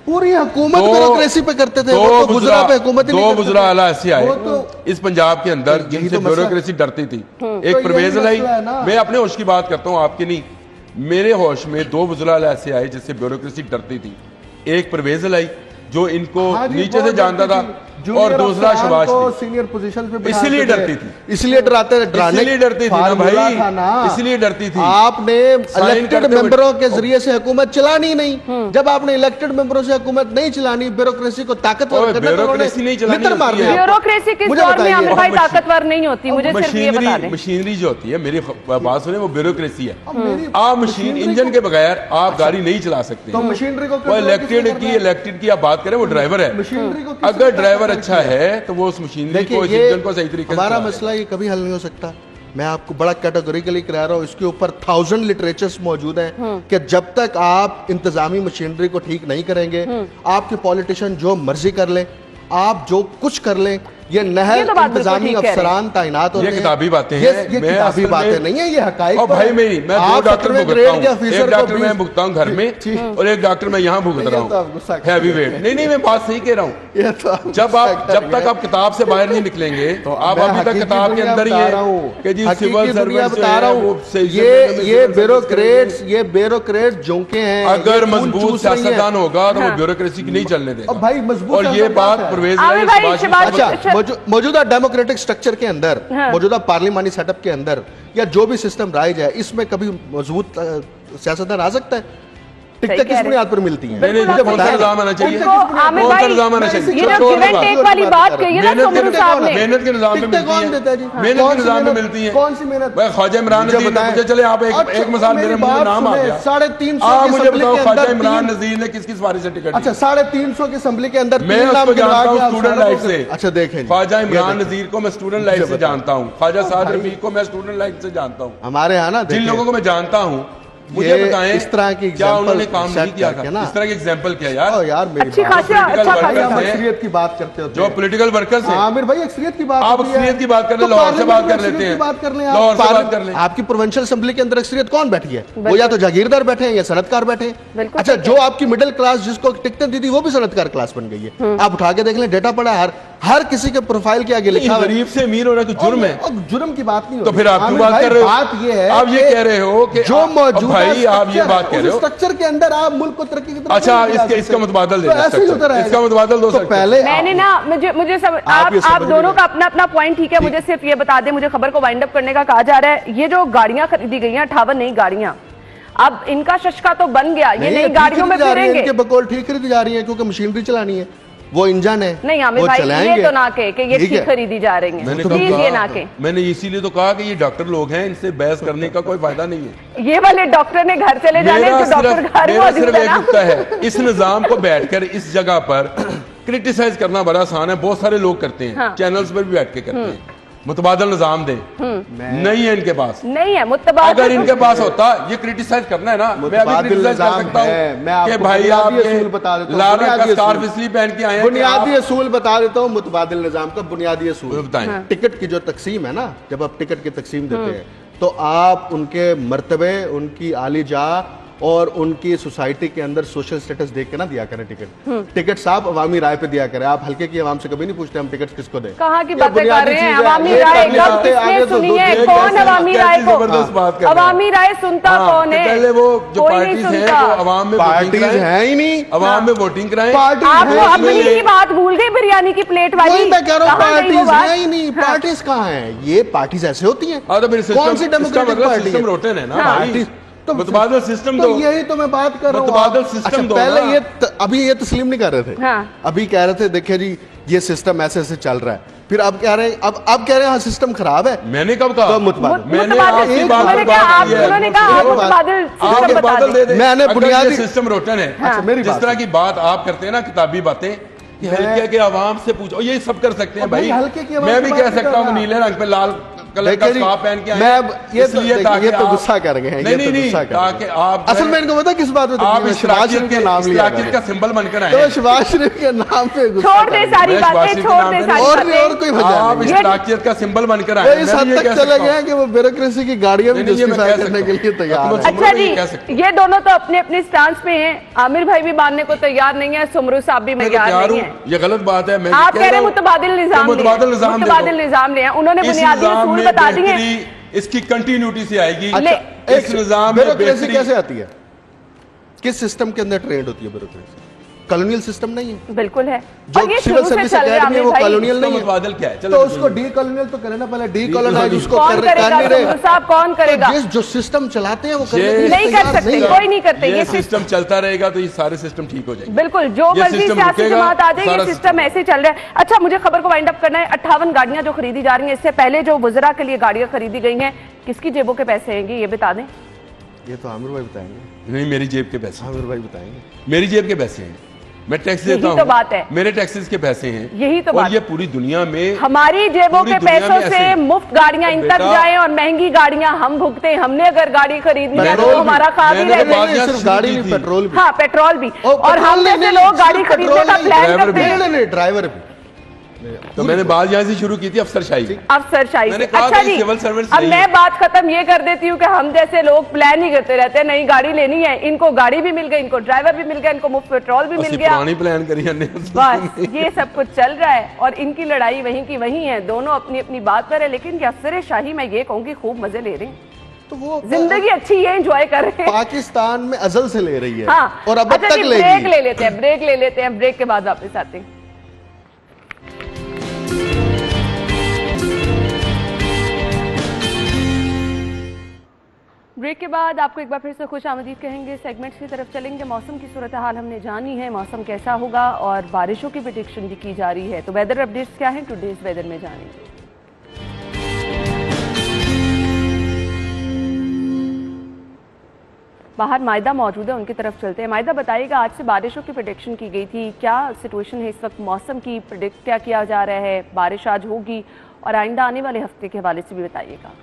पूरी हुकूमत ब्यूरोक्रेसी पे करते थे। वो तो गुजरा पे हुकूमत ही नहीं करते थे। 2 गुजरा आला ऐसे आए इस पंजाब के अंदर जिनसे ब्यूरोक्रेसी डरती थी। एक परवेज लाई, मैं अपने होश की बात करता हूँ, आपकी नहीं, मेरे होश में 2 वज़रा ऐसे आए जिससे ब्यूरोक्रेसी डरती थी। एक परवेज लाई जो इनको नीचे से जानता था, और दूसरा शहबाज सीनियर पोजीशन पे इसलिए डरती थी, इसलिए डराते इसलिए डरती थी ना भाई, इसलिए डरती थी। आपने इलेक्टेड मेंबरों के जरिए से हुकूमत चलानी नहीं। जब आपने इलेक्टेड मेंबरों से हुकूमत नहीं चलानी, ब्यूरोक्रेसी को ताकतवर करना, ब्यूरोक्रेसी नहीं चलानी, ब्यूरोक्रेसी किस दौर में आमिर भाई ताकतवर नहीं होती? मुझे सिर्फ ये बता दें, मशीनरी जो होती है, मेरी बात सुने, वो ब्यूरोक्रेसी है। आप मशीन इंजन के बगैर आप गाड़ी नहीं चला सकते। तो मशीनरी को इलेक्टेड की आप बात करें, वो ड्राइवर है। अगर ड्राइवर अच्छा है तो वो उस मशीनरी को, इस इंजन को सही तरीके से, हमारा मसला ये कभी हल नहीं हो सकता। मैं आपको बड़ा कैटेगोरिकली करा रहा हूँ, इसके ऊपर 1000 लिटरेचर्स मौजूद हैं कि जब तक आप इंतजामी मशीनरी को ठीक नहीं करेंगे, आपके पॉलिटिशियन जो मर्जी कर ले, आप जो कुछ कर लें, ये नहर इंतजामी अफसरान तैनात होते हैं। ये किताबी बातें हैं, ये किताबी बातें नहीं है, ये हकाइक है। भाई मैं 2 डॉक्टर भुगतता हूं, एक डॉक्टर मैं भुगतता हूं घर में, और एक डॉक्टर मैं यहाँ भुगत रहा हूँ हैवी वेट। नहीं, मैं बात सही कह रहा हूँ। जब तक आप किताब से बाहर नहीं निकलेंगे, तो आप अभी तक किताब के अंदर ही है कि जी सिविल सर्विस बता रहा हूँ। ये ब्यूरोक्रेट जो के हैं, अगर मजबूत सियासतदान होगा तो वो ब्यूरोक्रेसी की नहीं चलने देगा भाई, मजबूत। और ये बात परवेज मौजूदा डेमोक्रेटिक स्ट्रक्चर के अंदर, मौजूदा पार्लिमानी सेटअप के अंदर, या जो भी सिस्टम राइज है, इसमें कभी मजबूत सियासतदान आ सकता है? टिकटें किस बुनियाद पर मिलती हैं? कौन सा निजाम आना चाहिए? आमिर भाई, ये जो गिव एंड टेक वाली बात कही है ना सोमरू साहब ने, मेहनत के निजाम में मिलती है, मेहनत के निजाम में मिलती है। कौन सी मेहनत? ख्वाजा इमरान नज़ीर, मुझे चले आप एक मिसाल, मेरे मुंह में नाम आ गया, 350 मुझे बताओ ख्वाजा इमरान नज़ीर ने किस सिफारिश से टिकट? अच्छा, 350 की असेंबली के अंदर मैं उसको जानता हूँ स्टूडेंट लाइफ से। अच्छा देखें, ख्वाजा इमरान नज़ीर को मैं स्टूडेंट लाइफ से जानता हूँ, ख्वाजा साद रफीक को मैं स्टूडेंट लाइफ से जानता हूँ। हमारे यहाँ ना जिन लोगों को मैं जानता हूँ, मुझे बताएं इस तरह की क्या उन्होंने काम नहीं किया था? इस तरह के एग्जांपल क्या यार मेरी अक्सरियत की बात करते हो, जो पॉलिटिकल वर्कर्स हैं। आमिर भाई अक्सरियत की बात, आप अक्सरियत की बात कर ले, लाहौर से बात कर लेते हैं, लाहौर से बात कर लें। आपकी प्रोविंशियल असेंबली के अंदर अक्सरियत कौन बैठी है? वो या तो जागीरदार बैठे हैं या सनतकार बैठे हैं। अच्छा, जो आपकी मिडिल क्लास जिसको टिकटें दी थी, वो भी सनतकार क्लास बन गई है। आप उठा के देख लें, डेटा पड़ा है, हर किसी के प्रोफाइल के आगे लिखा है। गरीब से अमीर होना तो जुर्म है। जुर्म की बात नहीं, तो फिर आप क्यों बात कर रहे हो? बात ये है, आप ये कह रहे हो कि जो मौजूद भाई आप ये बात कह रहे हो स्ट्रक्चर के अंदर आप मुल्क को तरक्की की तरफ। अच्छा, इसका मुतबादल दे, इसका मुतबादल दो। पहले मैंने ना मुझे सब आप दोनों का अपना अपना पॉइंट ठीक है, मुझे सिर्फ ये बता दें, मुझे खबर को वाइंड अप करने का कहा जा रहा है, ये जो गाड़ियां खरीदी गई हैं, 58 नई गाड़ियां, अब इनका शशका तो बन गया, ये नई गाड़ियों में फिरेंगे। इनके बकौल ठीक खरीदी जा रही है क्योंकि मशीनरी चलानी है, वो इंजन है। नहीं आमिर भाई, ये तो ना कहे कि ये ठीक खरीदी जा रही है, प्लीज ये ना कहे। मैंने इसीलिए तो कहा कि ये डॉक्टर लोग हैं, इनसे बहस करने का कोई फायदा नहीं है। ये वाले डॉक्टर ने घर चले जाने, डॉक्टर घर मौजूद है। इस निजाम को बैठकर इस जगह पर क्रिटिसाइज करना बड़ा आसान है, बहुत सारे लोग करते हैं, चैनल्स पर भी बैठ के करते हैं। मुतबादल निजाम दे, नहीं है इनके पास, नहीं है मुतबादल। अगर इनके पास होता, ये क्रिटिसाइज करना है ना, मैं अभी क्रिटिसाइज कर सकता हूँ कि भाई आप लारा का स्कार्फ इसलिए पहन के आए हैं। बुनियादी असूल बता देता हूँ मुतबादल निजाम का बुनियादी असूल बताएं। टिकट की जो तकसीम है ना, जब आप टिकट की तकसीम देते हैं तो आप उनके मर्तबे, उनकी आली जा और उनकी सोसाइटी के अंदर सोशल स्टेटस देख के ना दिया करें टिकट। टिकट साहब अवामी राय पे दिया करें। आप हल्के की आवाम से कभी नहीं पूछते हम टिकट किसको दें। कहाँ की बातें कर रहे हैं? अवामी राय कब किसने सुनी है? कौन अवामी राय को? अवामी राय सुनता कौन है? पहले वो जो पार्टीज हैं वो अवाम में पार्टीज है ही नहीं, अवाम में वोटिंग कराएं। आप अपनी की बात भूल गए, बिरयानी की प्लेट वाली। मैं कह रहा हूँ पार्टीज है ही नहीं। पार्टीज कहाँ है? ये पार्टीज ऐसे होती है। कौन सी डेमोक्रेटिक पार्टी है? रोटन है ना पार्टी, तो मुतबादल सिस्टम तो यही तो मैं बात कर रहा हूँ। मुतबादल सिस्टम दो। पहले ये अभी ये तस्लीम नहीं कर रहे थे। अभी कह रहे थे देखिए जी ये सिस्टम ऐसे ऐसे चल रहा है, फिर अब कह रहे हैं अब कह रहे हैं सिस्टम खराब है। मैंने कब कहा? तो मुतबादल मैंने आपकी बात पर बात की है। मैंने बुनियादी सिस्टम रोटन है। जिस तरह की बात आप करते हैं ना, किताबी बातें कि हल्के के आवाम से पूछो, ये सब कर सकते हैं भाई। मैं भी कह सकता हूँ नीले रंग पे लाल कलर का स्कार्फ पहन के आए, इसलिए ताकि ये तो गुस्सा कर गए हैं। नहीं ताकि आप असल में इनको पता किस बात पे आप शबाज शरीफ के नाम लिया का सिंबल बनकर आए। तो शबाज शरीफ के नाम पे छोड़ दे सारी बातें, छोड़ दे सारी बातें। और कोई वजह नहीं। आप इश्तिराकियत का सिंबल बनकर आए। इस हद तक चले गए हैं कि वो ब्यूरोक्रेसी की गाड़ियां भी जस्टिफाई करने के लिए तैयार है। अच्छा जी, ये दोनों तो अपने अपने स्टांस पे हैं। आमिर भाई भी मानने को तैयार नहीं है, सुमरू साहब भी तैयार नहीं है। ये गलत बात है। आप कह रहे हैं मुतबादिल निजाम ले, उन्होंने बुनियादी उसूल बता दिए। इसकी कंटिन्यूटी से आएगी। अच्छा, इस निजाम ब्यूरोक्रेसी कैसे आती है? किस सिस्टम के अंदर ट्रेंड होती है ब्यूरोक्रेसी? कॉलोनियल सिस्टम नहीं है। बिल्कुल है। जो सिविल सर्विस एकेडमी है वो कॉलोनियल नहीं है। मुतबादल क्या है? तो उसको डी कॉलोनियल तो करें ना, पहले डी कॉलोनाइज उसको कौन करेगा? साहब कौन करेगा? जो सिस्टम चलाते हैं वो नहीं कर सकते, कोई नहीं करते। ये सिस्टम चलता रहेगा तो ये सारे सिस्टम ठीक हो जाएंगे। बिल्कुल, जो मर्जी सियासी जमात आ जाए, ये सिस्टम ऐसे चल रहा है। अच्छा, मुझे खबर को वाइंड अप करना है। 58 गाड़ियां जो खरीदी जा रही हैं, इससे पहले जो वुज़रा के लिए गाड़ियां खरीदी गई हैं, किसकी जेबों के पैसे हैं ये बता दें। ये तो आमिर भाई बताएंगे। नहीं, मेरी जेब के पैसे। आमिर भाई बताएंगे। मेरी जेब के पैसे हैं, मैं टैक्स देता हूं। तो बात है, मेरे टैक्सेस के पैसे हैं। यही तो और बात ये पूरी दुनिया में हमारी जेबों के पैसों से मुफ्त गाड़ियां इन तक जाएं और महंगी गाड़ियां हम भुगते। हमने अगर गाड़ी खरीदनी है तो हमारा खा भी रहे। सिर्फ गाड़ी नहीं, पेट्रोल भी। हाँ, पेट्रोल भी। और हम जैसे लोग गाड़ी खरीदने का प्लान करते हैं। ड्राइवर भी। तो मैंने बात यहाँ से शुरू की थी अफसरशाही। अफसरशाही। अच्छा जी, अब मैं बात खत्म ये कर देती हूँ कि हम जैसे लोग प्लान ही करते रहते हैं, नई गाड़ी लेनी है, इनको गाड़ी भी मिल गई, इनको ड्राइवर भी मिल गया, इनको मुफ्त पेट्रोल भी मिल गया, पुरानी प्लान करी हमने। बस ये सब कुछ चल रहा है और इनकी लड़ाई वहीं की वहीं है। दोनों अपनी अपनी बात पर है, लेकिन अफसरशाही मैं ये कहूँगी खूब मजे ले रहे हैं। तो वो जिंदगी अच्छी है, एंजॉय कर रहे हैं। पाकिस्तान में अजल से ले रही है। हाँ, और अब तक लेगी। ब्रेक ले लेते हैं, ब्रेक ले लेते हैं, ब्रेक के बाद वापस आते हैं। ब्रेक के बाद आपको एक बार फिर से खुश आमदीद कहेंगे। सेगमेंट्स की तरफ चलेंगे। मौसम की सूरत हाल हमने जानी है, मौसम कैसा होगा और बारिशों की प्रेडिक्शन भी की जा रही है। तो वेदर अपडेट्स क्या है टुडेज वेदर में जानेंगे। बाहर मायदा मौजूद है, उनकी तरफ चलते हैं। मायदा बताइएगा, आज से बारिशों की प्रेडिक्शन की गई थी, क्या सिचुएशन है इस वक्त? मौसम की प्रेडिक्ट क्या किया जा रहा है? बारिश आज होगी और आइंदा आने वाले हफ्ते के हवाले से भी बताइएगा।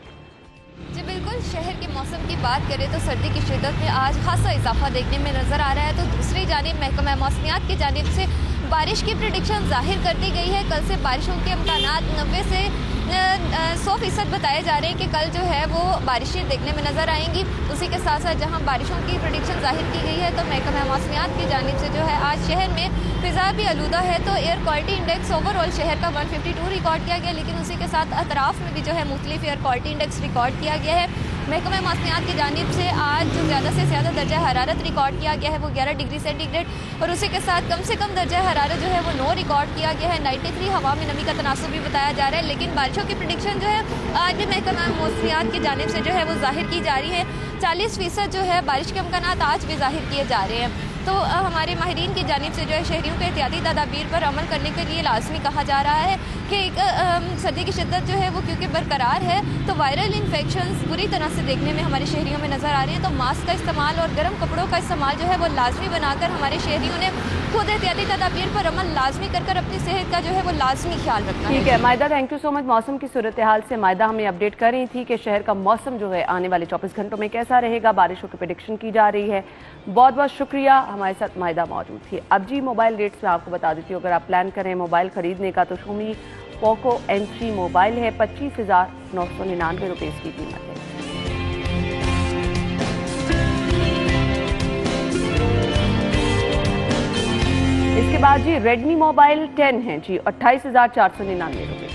जी बिल्कुल, शहर के मौसम की बात करें तो सर्दी की शिद्दत में आज खासा इजाफा देखने में नजर आ रहा है। तो दूसरी जानिब महकमा मौसमियात की जानिब से बारिश की प्रेडिक्शन जाहिर कर दी गई है। कल से बारिशों के इम्कानात 90 से 100% बताए जा रहे हैं कि कल जो है वो बारिशें देखने में नजर आएंगी। उसी के साथ साथ जहां बारिशों की प्रेडिक्शन जाहिर की गई है, तो महकमा मौसमियात की जानिब से जो है आज शहर में फिजा भी आलूदा है। तो एयर क्वालिटी इंडेक्स ओवरऑल शहर का 152 रिकॉर्ड किया गया, लेकिन उसी के साथ अतराफ में भी जो है मुख्तलिफ एयर क्वालिटी इंडेक्स रिकॉर्ड किया गया है। महकमा मौसमियात की जानिब से आज जो ज़्यादा से ज़्यादा दर्जा हरारत रिकॉर्ड किया गया है वो 11 डिग्री सेंटीग्रेड और उसी के साथ कम से कम दर्जा हरारत जो है वो 9 रिकॉर्ड किया गया है। 93 हवा में नमी का तनासुब भी बताया जा रहा है। लेकिन बारिशों की प्रेडिक्शन जो है आज भी महकमा मौसमियात की जानिब से जो है वो जाहिर की जा रही है। 40% जो है बारिश के इम्कानात आज भी जाहिर किए जा रहे हैं। तो हमारे माहिरीन की जानिब से जो है शहरियों को एहतियाती तदाबीर पर अमल करने के लिए लाजमी कहा जा रहा है कि एक सर्दी की शिद्दत जो है वो क्योंकि बरकरार है तो वायरल इन्फेक्शंस बुरी तरह से देखने में हमारे शहरियों में नज़र आ रहे हैं। तो मास्क का इस्तेमाल और गर्म कपड़ों का इस्तेमाल जो है वो लाजमी बनाकर हमारे शहरियों ने खुद एहतियाती तदाबीर पर अमल लाजमी कर अपनी सेहत का जो है वो लाजमी ख्याल रखना है। ठीक है मायदा, थैंक यू सो मच। मौसम की सूरत हाल से मायदा हमें अपडेट कर रही थी कि शहर का मौसम जो है आने वाले 24 घंटों में कैसा रहेगा, बारिशों की प्रेडिक्शन की जा रही है। बहुत बहुत शुक्रिया, हमारे साथ मायदा मौजूद थी। अब जी मोबाइल रेट्स में आपको बता देती हूँ, अगर आप प्लान करें मोबाइल खरीदने का तो Xiaomi पोको M3 मोबाइल है 25,999 रुपये की कीमत है। इसके बाद जी Redmi मोबाइल 10 है जी 28,499 रुपये।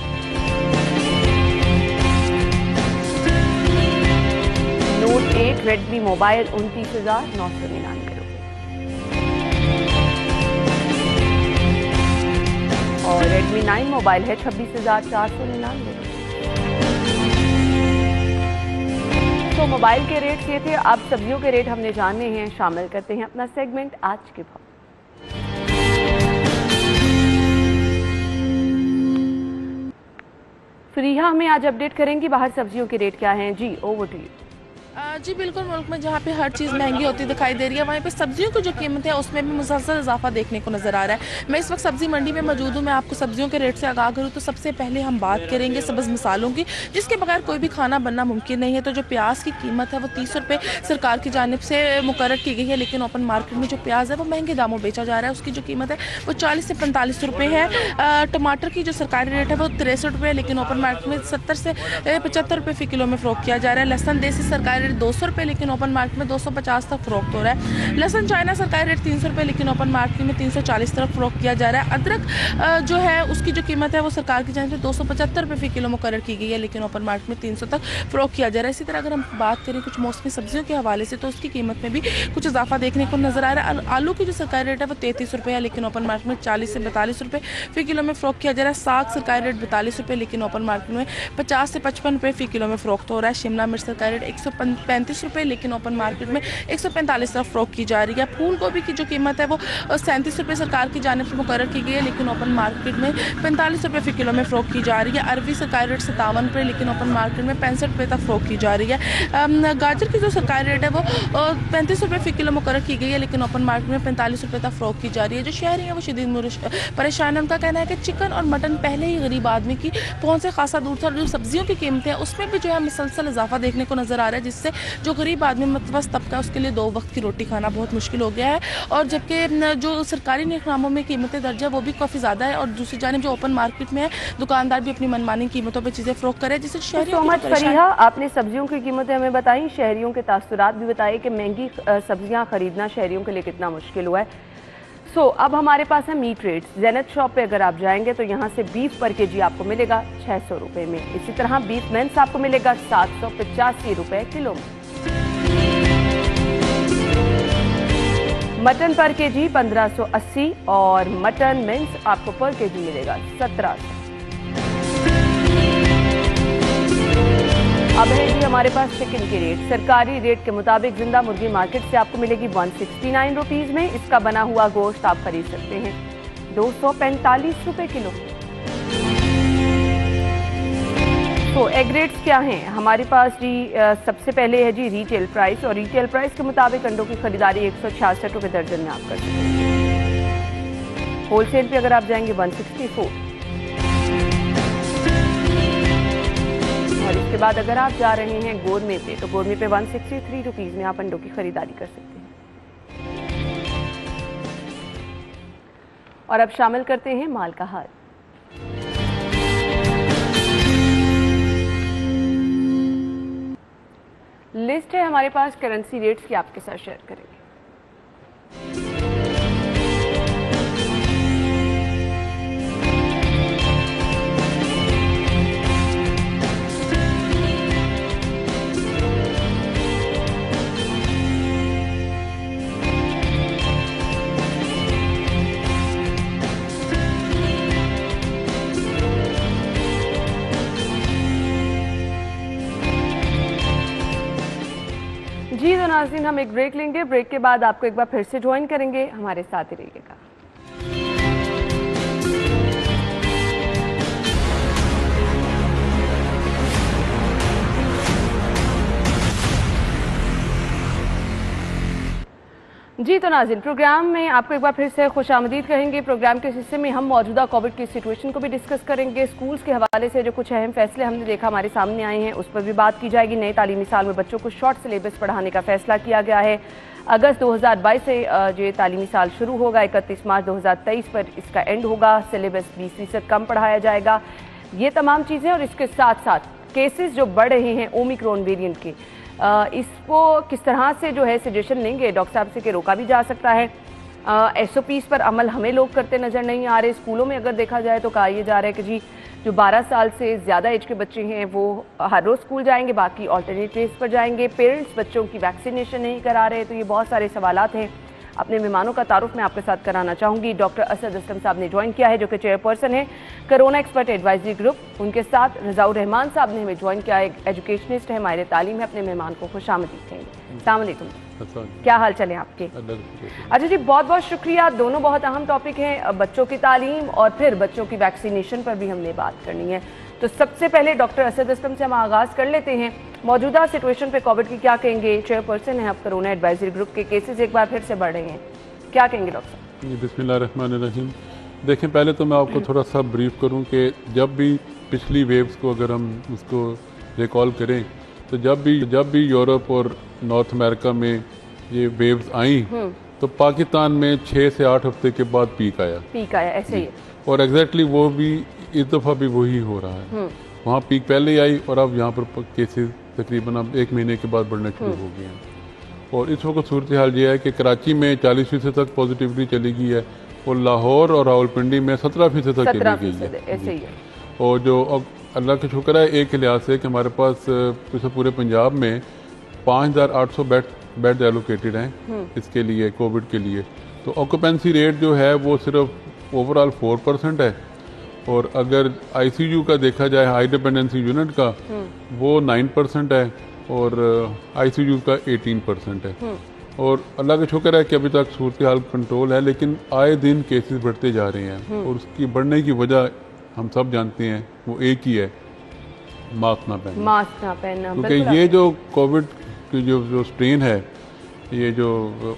Note 8 Redmi मोबाइल 29,999 रुपये और Redmi 9 मोबाइल है 26,499 रुपये। तो मोबाइल के रेट ये थे, अब सब्जियों के रेट हमने जानने हैं। शामिल करते हैं अपना सेगमेंट आज के भाव। फरीहा हमें आज अपडेट करेंगी बाहर सब्जियों के रेट क्या हैं जी, ओवर टू यू। जी बिल्कुल, मुल्क में जहाँ पे हर चीज़ महंगी होती दिखाई दे रही है वहीं पे सब्जियों की जो कीमत है उसमें भी मुसलसल इजाफा देखने को नज़र आ रहा है। मैं इस वक्त सब्जी मंडी में मौजूद हूँ। मैं आपको सब्जियों के रेट से आगाह करूँ तो सबसे पहले हम बात करेंगे सब्ज़ मसालों की, जिसके बगैर कोई भी खाना बनना मुमकिन नहीं है। तो जो प्याज की कीमत है वो 30 रुपये सरकार की जानिब से मुकर्रर की गई है, लेकिन ओपन मार्केट में जो प्याज है वो महंगे दामों बेचा जा रहा है। उसकी जो कीमत है वो 40 से 45 रुपये है। टमाटर की जो सरकारी रेट है वो 63 रुपये, लेकिन ओपन मार्केट में 70 से 75 रुपये फ़ी किलो में फ़रोख्त किया जा रहा है। लहसन देसी सरकारी रेट 200 रुपये, लेकिन ओपन मार्केट में 250 तक फ़रोख्त हो रहा है। लहसन चाइना सरकारी रेट 300 रुपये, लेकिन ओपन मार्केट में 340 तक फ़रोख्त किया जा रहा है। अदरक जो है उसकी जो कीमत है वो सरकार की जानिब से 275 रुपये फ़ी किलो मुकर्रर की गई है, लेकिन ओपन मार्केट में 300 तक फ़रोख्त किया जा रहा है। इसी तरह अगर हम बात करें कुछ मौसमी सब्जियों के हवाले से तो उसकी कीमत में भी कुछ इजाफा देखने को नजर आ रहा है। आलू की जो सरकारी रेट है वो 33 रुपये है, लेकिन ओपन मार्केट में 40 से 42 रुपये फ़ी किलो में फ़रोख्त किया जा रहा है। साग सरकारी रेट 42 रुपये, लेकिन ओपन मार्केट में 50 से 55 रुपये फ़ी किलो में फ़रोख्त हो रहा है। शिमला मिर्च सरकारी रेट 135 रुपये, लेकिन ओपन मार्केट में 145 तक फ़रोख्त की जा रही है। फूल गोभी की जो कीमत है वो 37 रुपये सरकार की जानिब से मुकर्रर की गई है, लेकिन ओपन मार्केट में 45 रुपये फ़ी किलो में फ़रोख्त की जा रही है। अरबी सरकारी रेट 57 रुपये, लेकिन ओपन मार्केट में 65 रुपये तक फ़रोख्त की जा रही है। गाजर की जो सरकारी रेट है वो 35 रुपये फ़ी किलो मुकर्रर की गई है, लेकिन ओपन मार्केट में 45 रुपये तक फ़रोख्त की जा रही है। जो शहरी हैं वो शदीद परेशान है। उनका कहना है कि चिकन और मटन पहले ही गरीब आदमी की पहुँच से खासा दूर था। जो सब्जियों की कीमतें हैं उसमें भी जो है मुसलसल इजाफा देखने को नजर आ रहा है, जिससे जो गरीब आदमी मतवस्त तबका उसके लिए 2 वक्त की रोटी खाना बहुत मुश्किल हो गया है। और जबकि जो सरकारी निगरानों में कीमतें दर्ज है वो भी काफ़ी ज़्यादा है, और दूसरी जानिब जो ओपन मार्केट में है दुकानदार भी अपनी मनमानी कीमतों पर चीज़ें फ़रोख्त करे, जिससे शहरियों को फरीहा आपने सब्जियों की कीमतें हमें बताई, शहरियों के तासुरात भी बताए कि महंगी सब्जियां खरीदना शहरियों के लिए कितना मुश्किल हुआ है। अब हमारे पास है मीट रेट्स। ज़ैनत शॉप पे अगर आप जाएंगे तो यहाँ से बीफ पर केजी आपको मिलेगा 600 रुपये में। इसी तरह बीफ मेंस आपको मिलेगा 785 रुपये किलो में। मटन पर केजी 1580 और मटन मिंस आपको पर केजी मिलेगा 1700। अब है जी हमारे पास चिकन के रेट। सरकारी रेट के मुताबिक जिंदा मुर्गी मार्केट से आपको मिलेगी 169 रुपीज़ में। इसका बना हुआ गोश्त आप खरीद सकते हैं 245 रुपये किलो। तो एग रेट्स क्या हैं हमारे पास जी? सबसे पहले है जी रिटेल प्राइस, और रिटेल प्राइस के मुताबिक अंडों की खरीदारी 166 रुपये दर्जन में आप कर सकते हैं। होलसेल पे अगर आप जाएंगे 164, और इसके बाद अगर आप जा रहे हैं गोरमे पे तो गोरमे पे 163 रुपीज़ में आप अंडों की खरीदारी कर सकते हैं। और अब शामिल करते हैं माल का हाल। लिस्ट है हमारे पास करेंसी रेट्स की, आपके साथ शेयर करेंगे। जी तो नाज़रीन, हम एक ब्रेक लेंगे। ब्रेक के बाद आपको एक बार फिर से ज्वाइन करेंगे, हमारे साथ ही रहिएगा। जी तो नाज़रीन, प्रोग्राम में आपको एक बार फिर से खुशामदीद कहेंगे। प्रोग्राम के इस हिस्से में हम मौजूदा कोविड की सिचुएशन को भी डिस्कस करेंगे। स्कूल्स के हवाले से जो कुछ अहम फैसले हमने देखा हमारे सामने आए हैं उस पर भी बात की जाएगी। नए तालीमी साल में बच्चों को शॉर्ट सिलेबस पढ़ाने का फैसला किया गया है। अगस्त 2022 से जो तालीमी साल शुरू होगा, 31 मार्च 2023 पर इसका एंड होगा। सिलेबस 20% कम पढ़ाया जाएगा। ये तमाम चीज़ें और इसके साथ साथ केसेस जो बढ़ रहे हैं ओमिक्रॉन वेरिएंट के, इसको किस तरह से जो है सजेशन लेंगे डॉक्टर साहब से कि रोका भी जा सकता है। SOPs पर अमल हमें लोग करते नज़र नहीं आ रहे। स्कूलों में अगर देखा जाए तो कहा यह जा रहा है कि जी जो 12 साल से ज़्यादा एज के बच्चे हैं वो हर रोज़ स्कूल जाएंगे, बाकी ऑल्टरनेट डेज पर जाएंगे। पेरेंट्स बच्चों की वैक्सीनेशन नहीं करा रहे। तो ये बहुत सारे सवालात हैं। अपने मेहमानों का तारुफ मैं आपके साथ कराना चाहूँगी। डॉक्टर असद असलम साहब ने ज्वाइन किया है, जो कि चेयरपर्सन है कोरोना एक्सपर्ट एडवाइजरी ग्रुप। उनके साथ रज़ाउर रहमान साहब ने हमें ज्वाइन किया है, एजुकेशनिस्ट है, माहिर तालीम है। अपने मेहमान को खुशामदीद कहेंगे। अस्सलाम वालेकुम, क्या हाल चले आपके? अच्छा जी, बहुत बहुत शुक्रिया। दोनों बहुत अहम टॉपिक हैं, बच्चों की तालीम और फिर बच्चों की वैक्सीनेशन पर भी हमने बात करनी है। तो सबसे पहले डॉक्टर असद असलम से हम आगाज़ कर लेते हैं। मौजूदा सिचुएशन पे कोविड की क्या कहेंगे? चेयरपर्सन है आप कोरोना एडवाइजरी ग्रुप के। केसेस एक बार फिर से बढ़ रहे हैं, क्या कहेंगे डॉक्टर साहब? जी, बिस्मिल्लाहिर्रहमानिर्रहीम। देखें, पहले तो मैं आपको थोड़ा सा ब्रीफ करूं कि जब भी पिछली वेव्स को अगर हम उसको रिकॉल करें तो जब भी यूरोप और नॉर्थ अमेरिका में ये वेव्स आई तो पाकिस्तान में 6 से 8 हफ्ते के बाद पीक आया। ऐसे ही। और एग्जैक्टली वो भी इस दफ़ा भी वही हो रहा है। वहाँ पीक पहले आई और अब यहाँ पर केसेस तकरीबन अब 1 महीने के बाद बढ़ने शुरू हो गए हैं। और इस वक्त सूरत हाल ये है कि कराची में 40% तक पॉजिटिविटी चली गई है और लाहौर और रावलपिंडी में 17% तक चली गई है। और जो अब अल्लाह का शुक्र है एक लिहाज से कि हमारे पास पूरे पंजाब में 5800 बेड एलोकेटेड हैं इसके लिए, कोविड के लिए। तो ऑक्यूपेंसी रेट जो है वो सिर्फ ओवरऑल 4% है। और अगर ICU का देखा जाए, हाई डिपेंडेंसी यूनिट का, वो 9% है और ICU का 18% है। और अल्लाह का शुक्र है कि अभी तक सूरत हाल कंट्रोल है, लेकिन आए दिन केसेस बढ़ते जा रहे हैं। और उसकी बढ़ने की वजह हम सब जानते हैं, वो एक ही है, मास्क ना पहनना। क्योंकि ये जो कोविड की जो स्ट्रेन है, ये जो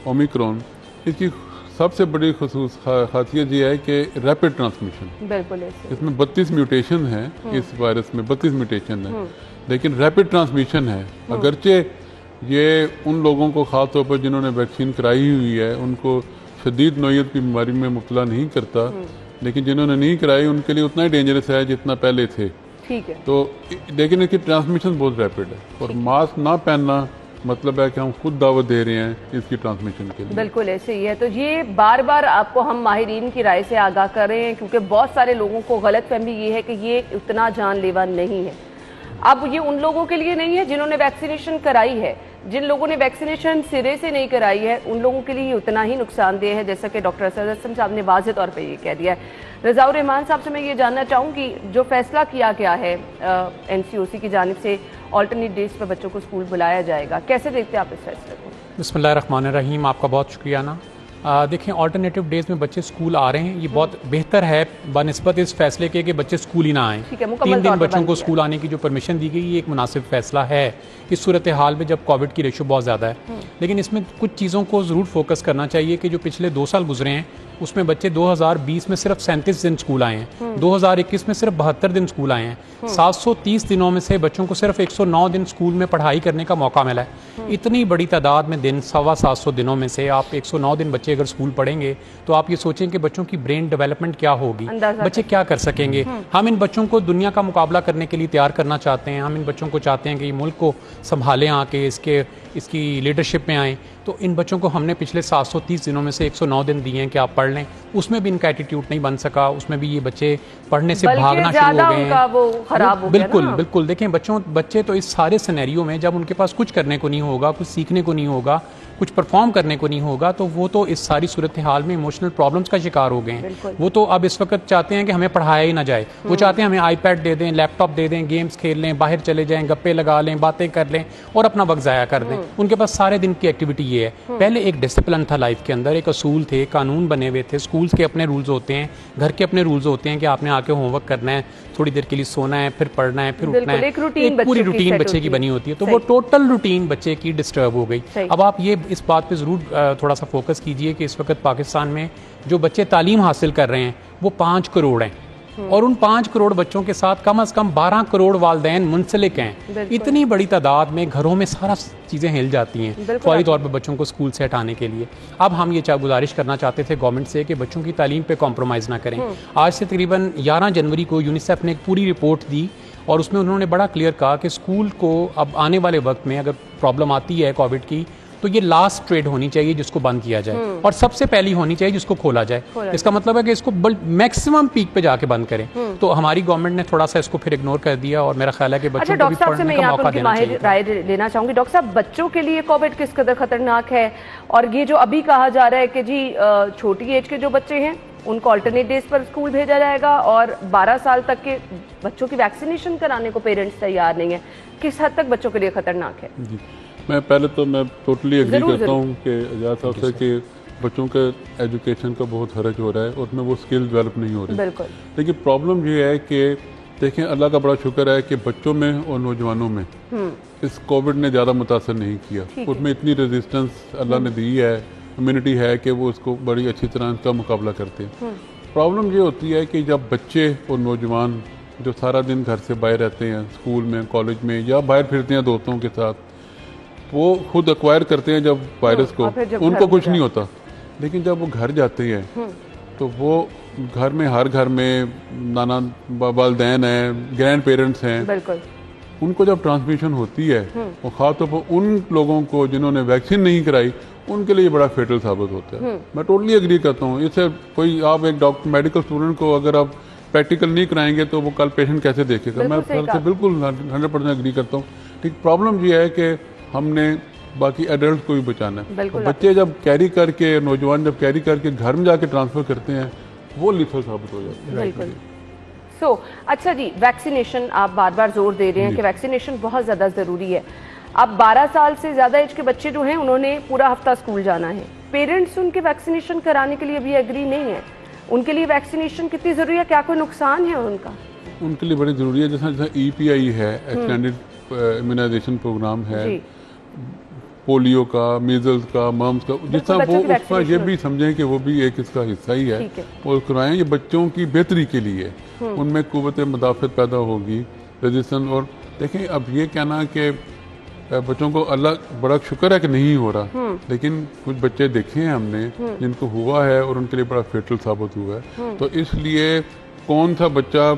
ओमिक्रॉन, इसकी सबसे बड़ी खासियत ये है कि रैपिड ट्रांसमिशन। बिल्कुल, इसमें 32 म्यूटेशन है, इस वायरस में 32 म्यूटेशन है, लेकिन रैपिड ट्रांसमिशन है। अगरचे ये उन लोगों को खास तौर पर जिन्होंने वैक्सीन कराई हुई है उनको शदीद नौयत की बीमारी में मुब्तला नहीं करता, लेकिन जिन्होंने नहीं कराई उनके लिए उतना ही डेंजरस है जितना पहले थे। ठीक है। तो लेकिन इसकी ट्रांसमिशन बहुत रैपिड है और मास्क ना पहनना मतलब है कि हम खुद दावत दे रहे हैं इसकी ट्रांसमिशन के लिए। बिल्कुल ऐसे ही है। तो ये बार बार आपको हम माहिरीन की राय से आगाह कर रहे हैं, क्योंकि बहुत सारे लोगों को गलतफहमी ये है कि ये उतना जानलेवा नहीं है। अब ये उन लोगों के लिए नहीं है जिन्होंने वैक्सीनेशन कराई है। जिन लोगों ने वैक्सीनेशन सिरे से नहीं कराई है उन लोगों के लिए उतना ही नुकसानदेह है, जैसा कि डॉक्टर असद असलम साहब ने वाज़ेह तौर पे ये कह दिया है। रज़ाउर रहमान साहब से मैं ये जानना चाहूँगी, जो फैसला किया गया है NCOC की जानिब से ऑल्टरनेट डेज पर बच्चों को स्कूल बुलाया जाएगा, कैसे देखते हैं आप इस फैसले को? बिस्मिल्लाहिर्रहमानिर्रहीम, आपका बहुत शुक्रिया ना। देखें, ऑल्टरनेटिव डेज में बच्चे स्कूल आ रहे हैं, ये बहुत बेहतर है बनस्बत इस फैसले के कि बच्चे स्कूल ही ना आएँ। 3 दिन बच्चों को स्कूल आने की जो परमिशन दी गई, ये एक मुनासिब फैसला है इस सूरत हाल में जब कोविड की रेशो बहुत ज़्यादा है। लेकिन इसमें कुछ चीज़ों को ज़रूर फोकस करना चाहिए कि जो पिछले 2 साल गुजरे हैं उसमें बच्चे 2020 में सिर्फ 37 दिन स्कूल आए हैं, 2021 में सिर्फ 72 दिन स्कूल आए हैं। 730 दिनों में से बच्चों को सिर्फ 109 दिन स्कूल में पढ़ाई करने का मौका मिला है। इतनी बड़ी तादाद में दिन, 725 दिनों में से आप 109 दिन बच्चे अगर स्कूल पढ़ेंगे तो आप ये सोचें कि बच्चों की ब्रेन डेवलपमेंट क्या होगी, बच्चे क्या कर सकेंगे। हम इन बच्चों को दुनिया का मुकाबला करने के लिए तैयार करना चाहते हैं। हम इन बच्चों को चाहते हैं कि ये मुल्क को संभालें, आके इसकी लीडरशिप में आएँ। तो इन बच्चों को हमने पिछले 730 दिनों में से 109 दिन दिए हैं कि आप पढ़ लें। उसमें भी इनका एटीट्यूड नहीं बन सका, उसमें भी ये बच्चे पढ़ने से भागना शुरू हो गए हैं। बिल्कुल। देखें, बच्चे तो इस सारे सिनेरियो में जब उनके पास कुछ करने को नहीं होगा, कुछ सीखने को नहीं होगा, कुछ परफॉर्म करने को नहीं होगा, तो वो तो इस सारी सूरत हाल में इमोशनल प्रॉब्लम्स का शिकार हो गए हैं। वो तो अब इस वक्त चाहते हैं कि हमें पढ़ाया ही ना जाए, वो चाहते हैं हमें आईपैड दे दें, लैपटॉप दे दें, गेम्स खेल लें, बाहर चले जाएं, गप्पे लगा लें, बातें कर लें और अपना वक्त ज़ाया कर दें। उनके पास सारे दिन की एक्टिविटी ये है। पहले एक डिसिप्लिन था लाइफ के अंदर, एक असूल थे, कानून बने हुए थे, स्कूल्स के अपने रूल्स होते हैं, घर के अपने रूल्स होते हैं कि आपने आके होमवर्क करना है, थोड़ी देर के लिए सोना है, फिर पढ़ना है, फिर उठना है, एक पूरी रूटीन बच्चे की बनी होती है। तो वो टोटल रूटीन बच्चे की डिस्टर्ब हो गई। अब आप ये इस बात पे ज़रूर थोड़ा सा फोकस कीजिए कि इस वक्त पाकिस्तान में जो बच्चे तालीम हासिल कर रहे हैं वो 5 करोड़ हैं और उन 5 करोड़ बच्चों के साथ कम से कम 12 करोड़ वालिदैन मुंसलिक हैं। इतनी बड़ी तादाद में घरों में सारा चीज़ें हिल जाती हैं फौरी तौर पर बच्चों को स्कूल से हटाने के लिए। अब हम ये गुजारिश करना चाहते थे गवर्नमेंट से कि बच्चों की तालीम पे कॉम्प्रोमाइज़ ना करें। आज से तकरीबन 11 जनवरी को यूनिसेफ ने एक पूरी रिपोर्ट दी और उसमें उन्होंने बड़ा क्लियर कहा कि स्कूल को अब आने वाले वक्त में अगर प्रॉब्लम आती है कोविड की तो ये लास्ट ट्रेड होनी चाहिए जिसको बंद किया जाए और सबसे पहली होनी चाहिए जिसको खोला जाए। इसका मतलब है कि इसको मैक्सिमम पीक पे जाके बंद करें। तो हमारी गवर्नमेंट ने थोड़ा सा इसको फिर इग्नोर कर दिया और मेरा ख्याल है कि बच्चों को भी पढ़ने का मौका देना चाहिए। राय लेना चाहूंगी डॉक्टर साहब, बच्चों के लिए कोविड किस कदर खतरनाक है और ये जो अभी कहा जा रहा है कि जी छोटी एज के जो बच्चे हैं उनको अल्टरनेट डेज पर स्कूल भेजा जाएगा और 12 साल तक के बच्चों की वैक्सीनेशन कराने को पेरेंट्स तैयार नहीं है, किस हद तक बच्चों के लिए खतरनाक है? मैं पहले तो मैं टोटली एग्री करता हूँ कि आजाद साहब से कि बच्चों के एजुकेशन का बहुत हर्ज हो रहा है और उसमें वो स्किल डेवलप नहीं हो रही। बिल्कुल। लेकिन प्रॉब्लम ये है कि देखें, अल्लाह का बड़ा शुक्र है कि बच्चों में और नौजवानों में इस कोविड ने ज़्यादा मुतासर नहीं किया। उसमें इतनी रेजिस्टेंस अल्लाह ने दी है, इम्यूनिटी है कि वो उसको बड़ी अच्छी तरह इसका मुकाबला करते हैं। प्रॉब्लम ये होती है कि जब बच्चे और नौजवान जो सारा दिन घर से बाहर रहते हैं, स्कूल में, कॉलेज में या बाहर फिरते हैं दोस्तों के साथ, वो खुद एक्वायर करते हैं जब वायरस को, उनको कुछ नहीं होता। लेकिन जब वो घर जाते हैं तो वो घर में, हर घर में नाना वालिदैन हैं, ग्रैंड पेरेंट्स हैं, उनको जब ट्रांसमिशन होती है और ख़ासतौर पर उन लोगों को जिन्होंने वैक्सीन नहीं कराई, उनके लिए बड़ा फेटल साबित होता है। मैं टोटली एग्री करता हूँ। इससे कोई आप एक डॉक्टर मेडिकल स्टूडेंट को अगर आप प्रैक्टिकल नहीं कराएंगे तो वो कल पेशेंट कैसे देखेगा? मैं से बिल्कुल 100% एग्री करता हूँ। ठीक, प्रॉब्लम ये है कि हमने बाकी एडल्ट को भी बचाना है। तो बच्चे जब कैरी करके, नौजवान जब कैरी करके घर में जाके ट्रांसफर करते हैं, वो लिथल साबित हो जाता है। बिल्कुल। अच्छा जी, वैक्सीनेशन आप बार बार जोर दे रहे हैं कि वैक्सीनेशन बहुत ज़्यादा ज़रूरी है। अब 12 साल से ज़्यादा एज के बच्चे जो हैं उन्होंने पूरा हफ्ता स्कूल जाना है, पेरेंट्स उनके वैक्सीनेशन कराने के लिए भी एग्री नहीं है। उनके लिए वैक्सीनेशन कितनी ज़रूरी है? क्या कोई नुकसान है उनका? उनके लिए बड़ी ज़रूरी है। जैसा EPI है, एक्सटेंडेड इम्यूनाइजेशन प्रोग्राम है, पोलियो का, मीजल्स का, मम्स का, जितना वो उसका ये भी समझें कि वो भी एक इसका हिस्सा ही है और करवाएं। ये बच्चों की बेहतरी के लिए, उनमें कुव्वत मुदाफ़त पैदा होगी, रेजिस्टेंस। और देखें, अब ये कहना कि बच्चों को अल्लाह बड़ा शुक्र है कि नहीं हो रहा, लेकिन कुछ बच्चे देखे हैं हमने जिनको हुआ है और उनके लिए बड़ा फेटल साबित हुआ है। तो इसलिए कौन सा बच्चा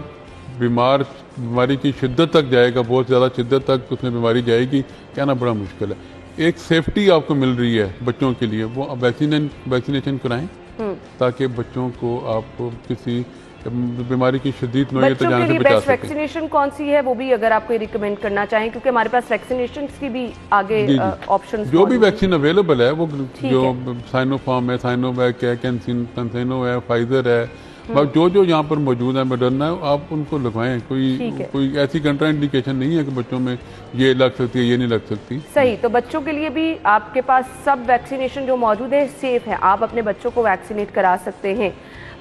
बीमारी की शिद्दत तक जाएगा, बहुत ज़्यादा शिद्दत तक उसमें बीमारी जाएगी, कहना बड़ा मुश्किल है। एक सेफ्टी आपको मिल रही है बच्चों के लिए, वो आप वैक्सीनेशन कराएं ताकि बच्चों को आप किसी बीमारी की शदीद नौयत जाने से बचा सकें। वैक्सीनेशन कौन सी है वो भी अगर आप कोई रिकमेंड करना चाहें, क्योंकि हमारे पास वैक्सीनेशन की भी आगे ऑप्शन, जो भी वैक्सीन अवेलेबल है वो जो साइनोफार्म है, साइनोवैक है, कैंसिनो है, फाइजर है, जो यहाँ पर मौजूद है, मॉडर्ना है, आप उनको लगवाएं। कोई ऐसी कंट्राइंडिकेशन नहीं है कि बच्चों में ये लग सकती है, ये नहीं लग सकती। सही, तो बच्चों के लिए भी आपके पास सब वैक्सीनेशन जो मौजूद है सेफ है, आप अपने बच्चों को वैक्सीनेट करा सकते हैं।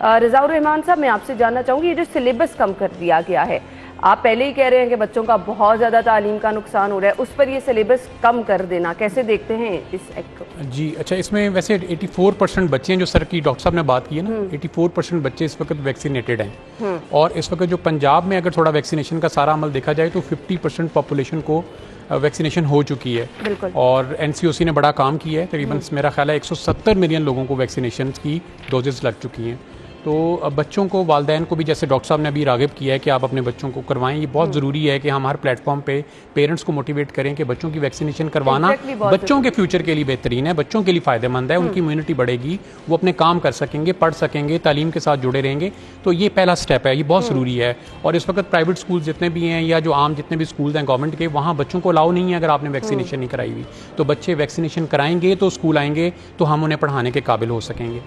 रज़ाउर रहमान साहब, मैं आपसे जानना चाहूँगी, ये जो सिलेबस कम कर दिया गया है, आप पहले ही कह रहे हैं कि बच्चों का बहुत ज़्यादा तालीम का नुकसान हो रहा है, उस पर ये सिलेबस कम कर देना कैसे देखते हैं इस एक्ट को? जी अच्छा, इसमें वैसे 84% बच्चे हैं, जो सर की डॉक्टर साहब ने बात की है ना, 84% बच्चे इस वक्त वैक्सीनेटेड हैं। और इस वक्त जो पंजाब में अगर थोड़ा वैक्सीनेशन का सारा अमल देखा जाए तो 50% पॉपुलेशन को वैक्सीनेशन हो चुकी है और NCOC ने बड़ा काम किया है। तकरीबन मेरा ख्याल है 170 मिलियन लोगों को वैक्सीनेशन की डोजेस लग चुकी हैं। तो बच्चों को, वालिदैन को भी, जैसे डॉक्टर साहब ने अभी राग़िब किया है कि आप अपने बच्चों को करवाएं, ये बहुत ज़रूरी है कि हम हर प्लेटफॉर्म पे पेरेंट्स को मोटिवेट करें कि बच्चों की वैक्सीनेशन करवाना बच्चों के फ्यूचर के लिए बेहतरीन है, बच्चों के लिए फ़ायदेमंद है, उनकी इम्यूनिटी बढ़ेगी, वो अपने काम कर सकेंगे, पढ़ सकेंगे, तालीम के साथ जुड़े रहेंगे। तो ये पहला स्टेप है, ये बहुत ज़रूरी है। और इस वक्त प्राइवेट स्कूल जितने भी हैं या जो आम जितने भी स्कूल हैं गवर्नमेंट के, वहाँ बच्चों को अलाउ नहीं है अगर आपने वैक्सीनेशन नहीं कराई हुई। तो बच्चे वैक्सीनेशन कराएंगे तो स्कूल आएंगे तो हम उन्हें पढ़ाने के काबिल हो सकेंगे।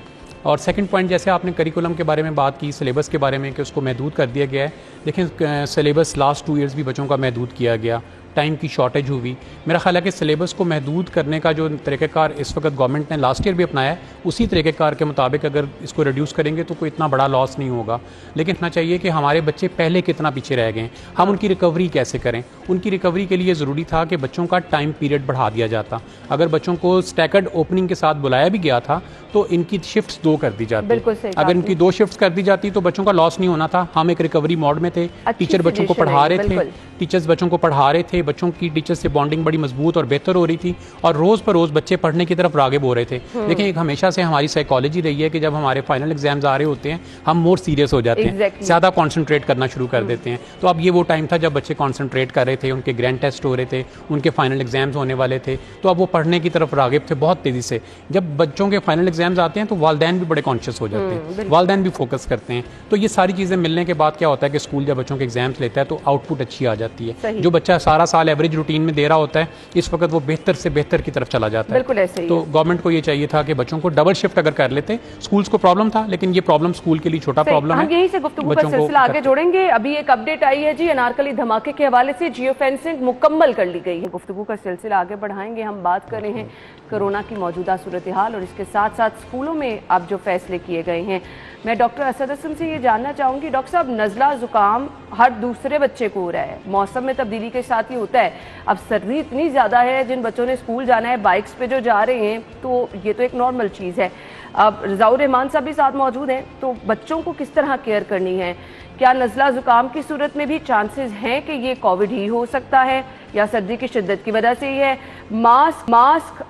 और सेकंड पॉइंट, जैसे आपने करिकुलम के बारे में बात की, सिलेबस के बारे में कि उसको महदूद कर दिया गया है। देखें, सिलेबस लास्ट 2 ईयर्स भी बच्चों का महदूद किया गया, टाइम की शॉर्टेज हुई। मेरा ख्याल है कि सिलेबस को महदूद करने का जो तरीक़ाकार इस वक्त गवर्नमेंट ने लास्ट ईयर भी अपनाया है, उसी तरीक़ाकार के मुताबिक अगर इसको रिड्यूस करेंगे तो कोई इतना बड़ा लॉस नहीं होगा। लेकिन इतना चाहिए कि हमारे बच्चे पहले कितना पीछे रह गए, हम उनकी रिकवरी कैसे करें। उनकी रिकवरी के लिए ज़रूरी था कि बच्चों का टाइम पीरियड बढ़ा दिया जाता। अगर बच्चों को स्टैगर्ड ओपनिंग के साथ बुलाया भी गया था तो इनकी शिफ्ट्स 2 कर दी जाती। अगर इनकी 2 शिफ्ट्स कर दी जाती तो बच्चों का लॉस नहीं होना था। हम एक रिकवरी मोड में थे, टीचर बच्चों को पढ़ा रहे थे, टीचर्स बच्चों को पढ़ा रहे थे, बच्चों की टीचर से बॉन्डिंग बड़ी मजबूत और बेहतर हो रही थी और रोज़ पर रोज़ बच्चे पढ़ने की तरफ राग़िब हो रहे थे। लेकिन एक हमेशा से हमारी साइकोलॉजी रही है कि जब हमारे फाइनल एग्जाम्स आ रहे होते हैं हम मोर सीरियस हो जाते हैं, ज़्यादा कॉन्सेंट्रेट करना शुरू कर देते हैं। तो अब ये वो टाइम था जब बच्चे कॉन्सेंट्रेट कर रहे थे, उनके ग्रैंड टेस्ट हो रहे थे, उनके फाइनल एग्जाम्स होने वाले थे, तो अब वो पढ़ने की तरफ राग़िब थे बहुत तेज़ी से। जब बच्चों के फाइनल एग्जाम्स आते हैं तो वालिदैन भी बड़े कॉन्शियस हो जाते हैं, वालिदैन भी फोकस करते हैं। तो ये सारी चीज़ें मिलने के बाद क्या होता है कि स्कूल जब बच्चों के एग्जाम्स लेता है तो आउटपुट अच्छी आ जाती है। जो बच्चा सारा साल एवरेज रूटीन में दे रहा होता है, इस वक्त वो बेहतर से बेहतर की तरफ चला जाता है। बिल्कुल ऐसे ही तो गवर्नमेंट को ये चाहिए था कि बच्चों को डबल शिफ्ट अगर कर लेते। स्कूल्स को प्रॉब्लम था लेकिन ये प्रॉब्लम स्कूल के लिए छोटा प्रॉब्लम है। हम यहीं से गुफ्तगू का सिलसिला आगे जोड़ेंगे। अभी एक अपडेट आई है जी, अनारकली धमाके के हवाले से जियो फेंसिंग मुकम्मल कर ली गई है। गुफ्तगू का सिलसिला आगे बढ़ाएंगे। हम बात कर रहे हैं कोरोना की मौजूदा सूरत हाल और इसके साथ साथ स्कूलों में अब जो फैसले किए गए हैं। मैं डॉक्टर असद हसन से ये जानना चाहूँगी, डॉक्टर साहब, नज़ला ज़ुकाम हर दूसरे बच्चे को हो रहा है, मौसम में तब्दीली के साथ ही होता है। अब सर्दी इतनी ज़्यादा है, जिन बच्चों ने स्कूल जाना है बाइक्स पे जो जा रहे हैं, तो ये तो एक नॉर्मल चीज़ है। अब रज़ाउर रहमान साहब भी साथ मौजूद हैं, तो बच्चों को किस तरह केयर करनी है? क्या नज़ला ज़ुकाम की सूरत में भी चांसेस हैं कि ये कोविड ही हो सकता है या सर्दी की शिद्दत की वजह से ही है? मास्क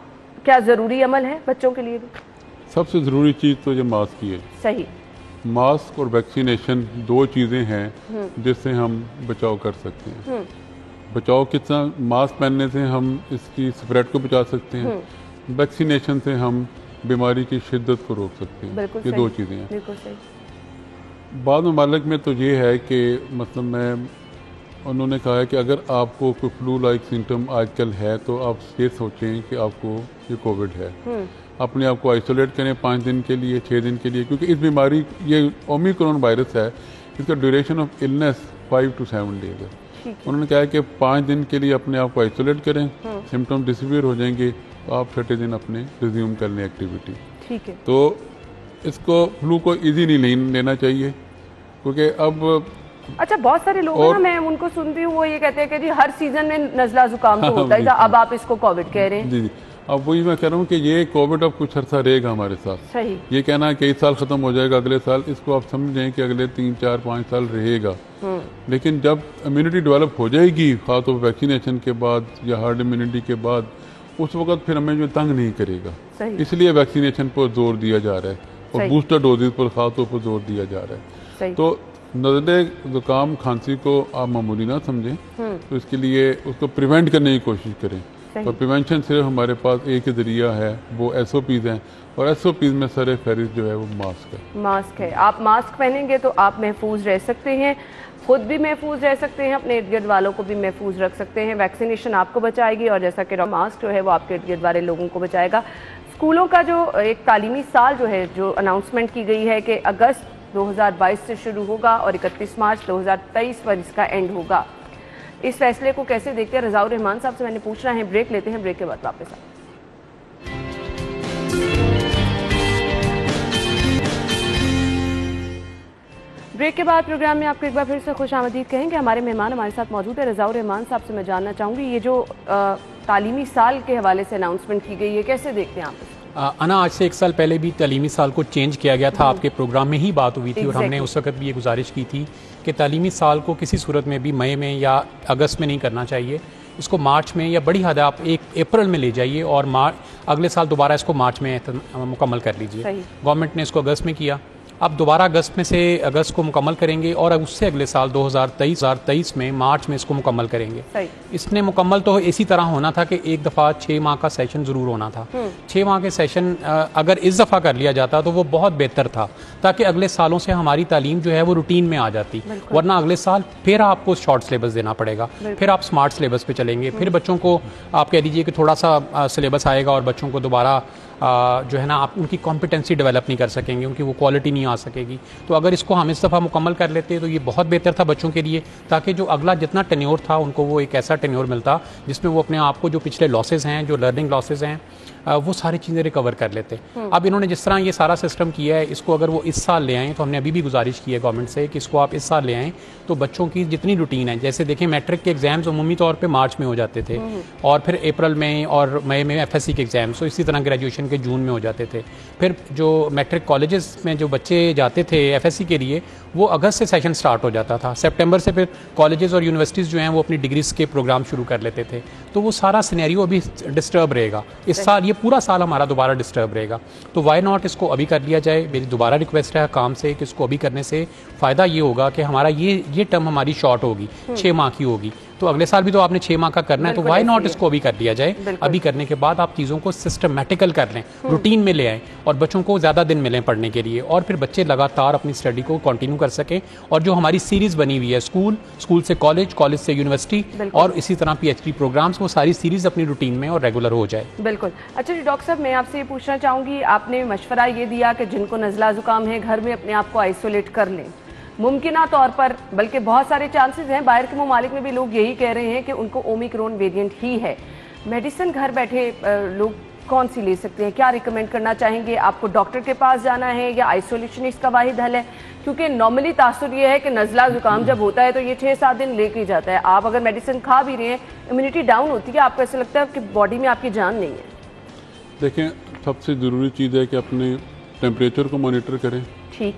क्या ज़रूरी अमल है बच्चों के लिए भी? सबसे ज़रूरी चीज़ तो ये मास्क ही है। सही। मास्क और वैक्सीनेशन 2 चीज़ें हैं जिससे हम बचाव कर सकते हैं। बचाव कितना, मास्क पहनने से हम इसकी स्प्रेड को बचा सकते हैं, वैक्सीनेशन से हम बीमारी की शिद्दत को रोक सकते हैं। ये 2 चीज़ें हैं। बिल्कुल सही। बाद ममालिक में तो ये है कि मतलब उन्होंने कहा है कि अगर आपको कोई फ्लू लाइक सिम्टम आजकल है तो आप ये सोचें कि आपको ये कोविड है, अपने आप को आइसोलेट करें 5 दिन के लिए, 6 दिन के लिए, क्योंकि इस बीमारी, ये ओमिक्रॉन वायरस है, इसका duration of illness 5 to 7 days है। उन्होंने कहा है कि 5 दिन के लिए अपने आप को आइसोलेट करें, सिम्टम डिसअपीयर हो जाएंगे तो आप 6ठे दिन अपने रिज्यूम कर लें एक्टिविटी। ठीक है। तो इसको फ्लू को ईजी नहीं लेना चाहिए, क्योंकि अब अच्छा, बहुत सारे लोग हैं ना, मैं उनको सुनती हूँ, वो ये कहते हैं कि जी हर सीजन में नज़ला जुकाम तो होता है, अब आप इसको कोविड कह रहे हैं। जी, अब वही मैं कह रहा हूँ कि ये कोविड अब कुछ अर्सा रहेगा हमारे साथ। सही। ये कहना है कि इस साल खत्म हो जाएगा, अगले साल, इसको आप समझें कि अगले 3, 4, 5 साल रहेगा। लेकिन जब इम्यूनिटी डेवलप हो जाएगी, खास तौर पर वैक्सीनेशन के बाद या हार्ड इम्यूनिटी के बाद, उस वक्त फिर हमें जो तंग नहीं करेगा। इसलिए वैक्सीनेशन पर जोर दिया जा रहा है और बूस्टर डोजेज पर खास तौर पर जोर दिया जा रहा है। तो नज़ले ज़ुकाम खांसी को आप मामूली ना समझें, तो इसके लिए उसको प्रिवेंट करने की कोशिश करें। और प्रिवेंशन सिर्फ हमारे पास एक ही जरिया है, वो SOPs हैं, और SOPs में सर फहरिस्त जो है वो मास्क है। मास्क है। आप मास्क पहनेंगे तो आप महफूज रह सकते हैं, खुद भी महफूज रह सकते हैं, अपने इर्द गिर्द वालों को भी महफूज रख सकते हैं। वैक्सीनेशन आपको बचाएगी और जैसा कि मास्क जो है वो आपके इर्द गिर्द वाले लोगों को बचाएगा। स्कूलों का जो एक तालीमी साल जो है, जो अनाउंसमेंट की गई है कि अगस्त 2022 से शुरू होगा और 31 मार्च 2023 पर इसका एंड होगा, इस फैसले को कैसे देखते हैं? रज़ाउर रहमान साहब से मैंने पूछना है। ब्रेक लेते हैं, ब्रेक के बाद वापस आए। ब्रेक के बाद प्रोग्राम में आपको एक बार फिर से खुशामदीद कहेंगे। हमारे मेहमान हमारे साथ मौजूद है। रज़ाउर रहमान साहब से मैं जानना चाहूँगी, ये जो तालीमी साल के हवाले से अनाउंसमेंट की गई है, कैसे देखते हैं आप? अना, आज से 1 साल पहले भी तालीमी साल को चेंज किया गया था, आपके प्रोग्राम में ही बात हुई थी और हमने उस वक्त भी ये गुजारिश की थी कि तालीमी साल को किसी सूरत में भी मई में या अगस्त में नहीं करना चाहिए, इसको मार्च में या बड़ी हद आप 1 अप्रैल में ले जाइए और अगले साल दोबारा इसको मार्च में मुकम्मल कर लीजिए। गवर्नमेंट ने इसको अगस्त में किया अब दोबारा अगस्त को मुकम्मल करेंगे और उससे अगले साल 2023 में मार्च में इसको मुकम्मल करेंगे। इसने मुकम्मल तो इसी तरह होना था कि एक दफ़ा 6 माह का सेशन ज़रूर होना था। 6 माह के सेशन अगर इस दफ़ा कर लिया जाता तो वो बहुत बेहतर था, ताकि अगले सालों से हमारी तालीम जो है वो रूटीन में आ जाती। वरना अगले साल फिर आपको शॉर्ट सिलेबस देना पड़ेगा, फिर आप स्मार्ट सिलेबस पे चलेंगे, फिर बच्चों को आप कह दीजिए कि थोड़ा सा सिलेबस आएगा और बच्चों को दोबारा जो है ना आप उनकी कॉम्पिटेंसी डेवलप नहीं कर सकेंगे, उनकी वो क्वालिटी नहीं आ सकेगी। तो अगर इसको हम इस दफ़ा मुकम्मल कर लेते तो ये बहुत बेहतर था बच्चों के लिए, ताकि जो अगला जितना टेन्योर था उनको वो एक ऐसा टेन्योर मिलता जिसमें वो अपने आप को जो पिछले लॉसेज हैं, जो लर्निंग लॉसेज हैं, वो सारी चीज़ें रिकवर कर लेते। अब इन्होंने जिस तरह ये सारा सिस्टम किया है, इसको अगर वो इस साल ले आएँ तो हमने अभी भी गुजारिश की है गवर्नमेंट से कि इसको आप इस साल ले आएँ तो बच्चों की जितनी रूटीन है, जैसे देखें मैट्रिक के एग्ज़ाम्स अमूमी तौर पे मार्च में हो जाते थे और फिर अप्रैल में और मई में एफएससी के एग्ज़ाम्स, तो इसी तरह ग्रेजुएशन के जून में हो जाते थे। फिर जो मैट्रिक कॉलेजेस में जो बच्चे जाते थे एफएससी के लिए, वो अगस्त से सेशन स्टार्ट हो जाता था। सितंबर से फिर कॉलेजेस और यूनिवर्सिटीज़ जो हैं वो अपनी डिग्रीज के प्रोग्राम शुरू कर लेते थे। तो वो सारा सिनेरियो अभी डिस्टर्ब रहेगा इस साल, ये पूरा साल हमारा दोबारा डिस्टर्ब रहेगा। तो वाई नॉट इसको अभी कर लिया जाए। मेरी दोबारा रिक्वेस्ट है काम से कि इसको अभी करने से फ़ायदा ये होगा कि हमारा ये टर्म हमारी शॉर्ट होगी, 6 माह की होगी। तो अगले साल भी तो आपने 6 माह का करना है, तो वाई नॉट इसको अभी कर दिया जाए। अभी करने के बाद आप चीज़ों को सिस्टमेटिकल कर लें, रूटीन में ले आएँ और बच्चों को ज़्यादा दिन मिलें पढ़ने के लिए, और फिर बच्चे लगातार अपनी स्टडी को कंटिन्यू कर सकें। और जो हमारी सीरीज़ बनी हुई है स्कूल से कॉलेज, कॉलेज से यूनिवर्सिटी और इसी तरह PhD प्रोग्राम्स, वो सारी सीरीज़ अपनी रूटीन में और रेगुलर हो जाए। बिल्कुल। अच्छा जी डॉक्टर साहब, मैं आपसे ये पूछना चाहूँगी, आपने मशवरा ये दिया कि जिनको नज़ला ज़ुकाम है घर में अपने आप को आइसोलेट कर लें, मुमकिना तौर पर, बल्कि बहुत सारे चांसेस हैं, बाहर के ममालिक में भी लोग यही कह रहे हैं कि उनको ओमिक्रॉन वेरिएंट ही है। मेडिसिन घर बैठे लोग कौन सी ले सकते हैं? क्या रिकमेंड करना चाहेंगे? आपको डॉक्टर के पास जाना है या आइसोलेशन इसका वाहिद हल है? क्योंकि नॉर्मली तासुर ये है कि नज़ला ज़ुकाम जब होता है तो ये 6-7 दिन लेके जाता है। आप अगर मेडिसिन खा भी रहे हैं, इम्यूनिटी डाउन होती है, आपको ऐसा लगता है कि बॉडी में आपकी जान नहीं है। देखें, सबसे ज़रूरी चीज़ है कि अपने टेम्परेचर को मॉनिटर करें